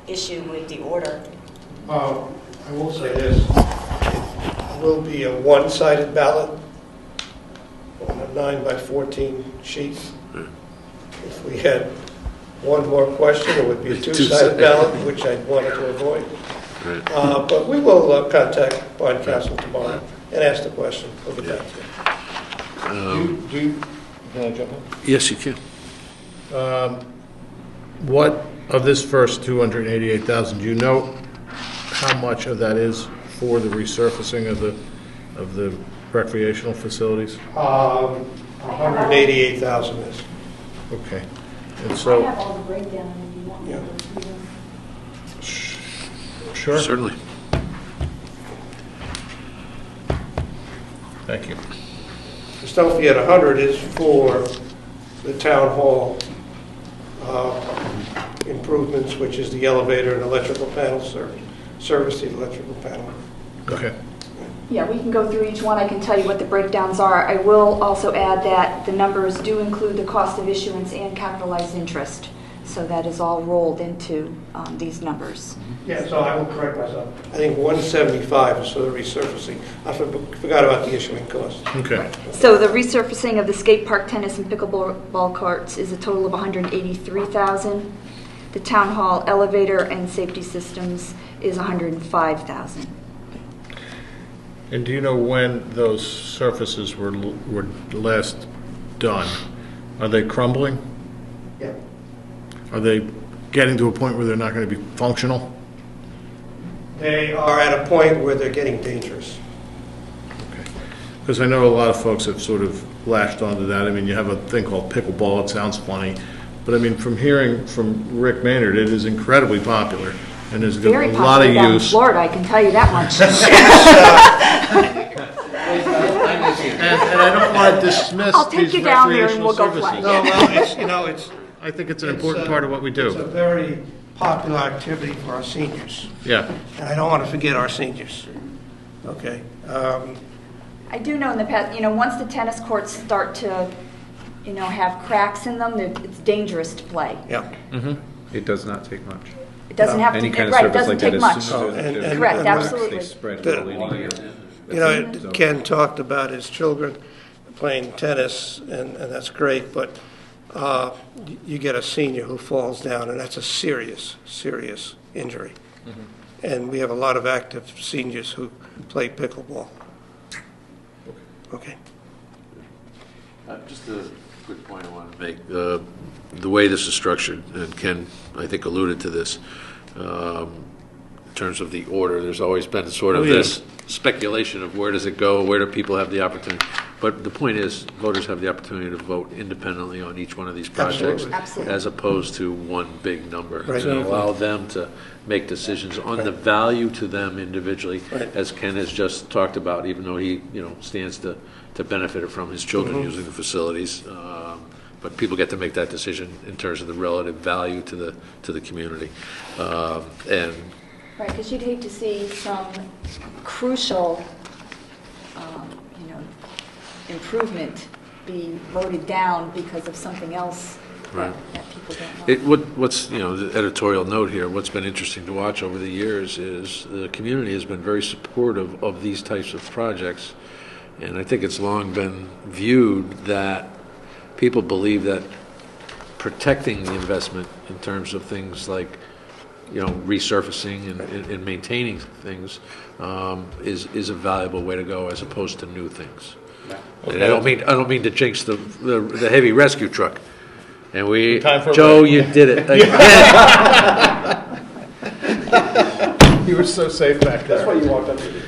issue with the order. I will say this. It will be a one-sided ballot on a 9x14 sheet. If we had one more question, it would be a two-sided ballot, which I wanted to avoid. But we will contact bond counsel tomorrow and ask the question. We'll get back to you. Can I jump in? Yes, you can. What, of this first 288,000, do you know how much of that is for the resurfacing of the recreational facilities? 188,000 is. Okay. And I so, have all the breakdown if you want me to go through them. sure, Certainly. thank you. The stuff we had 100 is for the town hall improvements, which is the elevator and electrical panel service the electrical panel. Okay. Yeah, we can go through each one. I can tell you what the breakdowns are. I will also add that the numbers do include the cost of issuance and capitalized interest. So that is all rolled into these numbers. Yeah, so I will correct myself. I think 175 is for the resurfacing. I forgot about the issuing cost. Okay. So the resurfacing of the skate park, tennis, and pickleball courts is a total of $183,000. The town hall elevator and safety systems is $105,000. And do you know when those surfaces were last done? Are they crumbling? Yeah. Are they getting to a point where they're not going to be functional? They are at a point where they're getting dangerous. Because I know a lot of folks have sort of latched onto that. I mean, you have a thing called pickleball. It sounds funny. But I mean, from hearing from Rick Maynard, it is incredibly popular. And there's Very a lot popular of down in use. Florida, I can tell you that much. And I don't want to dismiss I'll take these you down there and recreational we'll go services. play. No, well, it's, I think it's an important part of what we It's a do. very popular activity for our seniors. Yeah. And I don't want to forget our seniors. Okay. I do know in the past, once the tennis courts start to, have cracks in them, it's dangerous to play. Yeah. It does not take much. It doesn't have to, Any kind of right, it service doesn't like that, take as much. soon as And- there's and- Correct, and- absolutely. they spread The- early in the year. Ken talked about his children playing tennis, and that's great, but you get a senior who falls down, and that's a serious, serious injury. And we have a lot of active seniors who play pickleball. Okay. Just a quick point I want to make. The way this is structured, and Ken, I think, alluded to this, in terms of the order, there's always been sort of this speculation of where does it go, where do people have the opportunity. But the point is, voters have the opportunity to vote independently on each one of these projects. Absolutely. As opposed to one big number. Right. And allow them to make decisions on the value to them individually, Right. as Ken has just talked about, even though he, stands to benefit from his children using the facilities. But people get to make that decision in terms of the relative value to the community. And Right, because you'd hate to see some crucial, improvement be voted down because of something else Right. that people don't want. What's, the editorial note here, what's been interesting to watch over the years is the community has been very supportive of these types of projects. And I think it's long been viewed that people believe that protecting the investment in terms of things like, resurfacing and maintaining things is a valuable way to go as opposed to new things. And I don't mean to jinx the heavy rescue truck. And Joe, you did it again. You were so safe back there. That's why you walked up to me.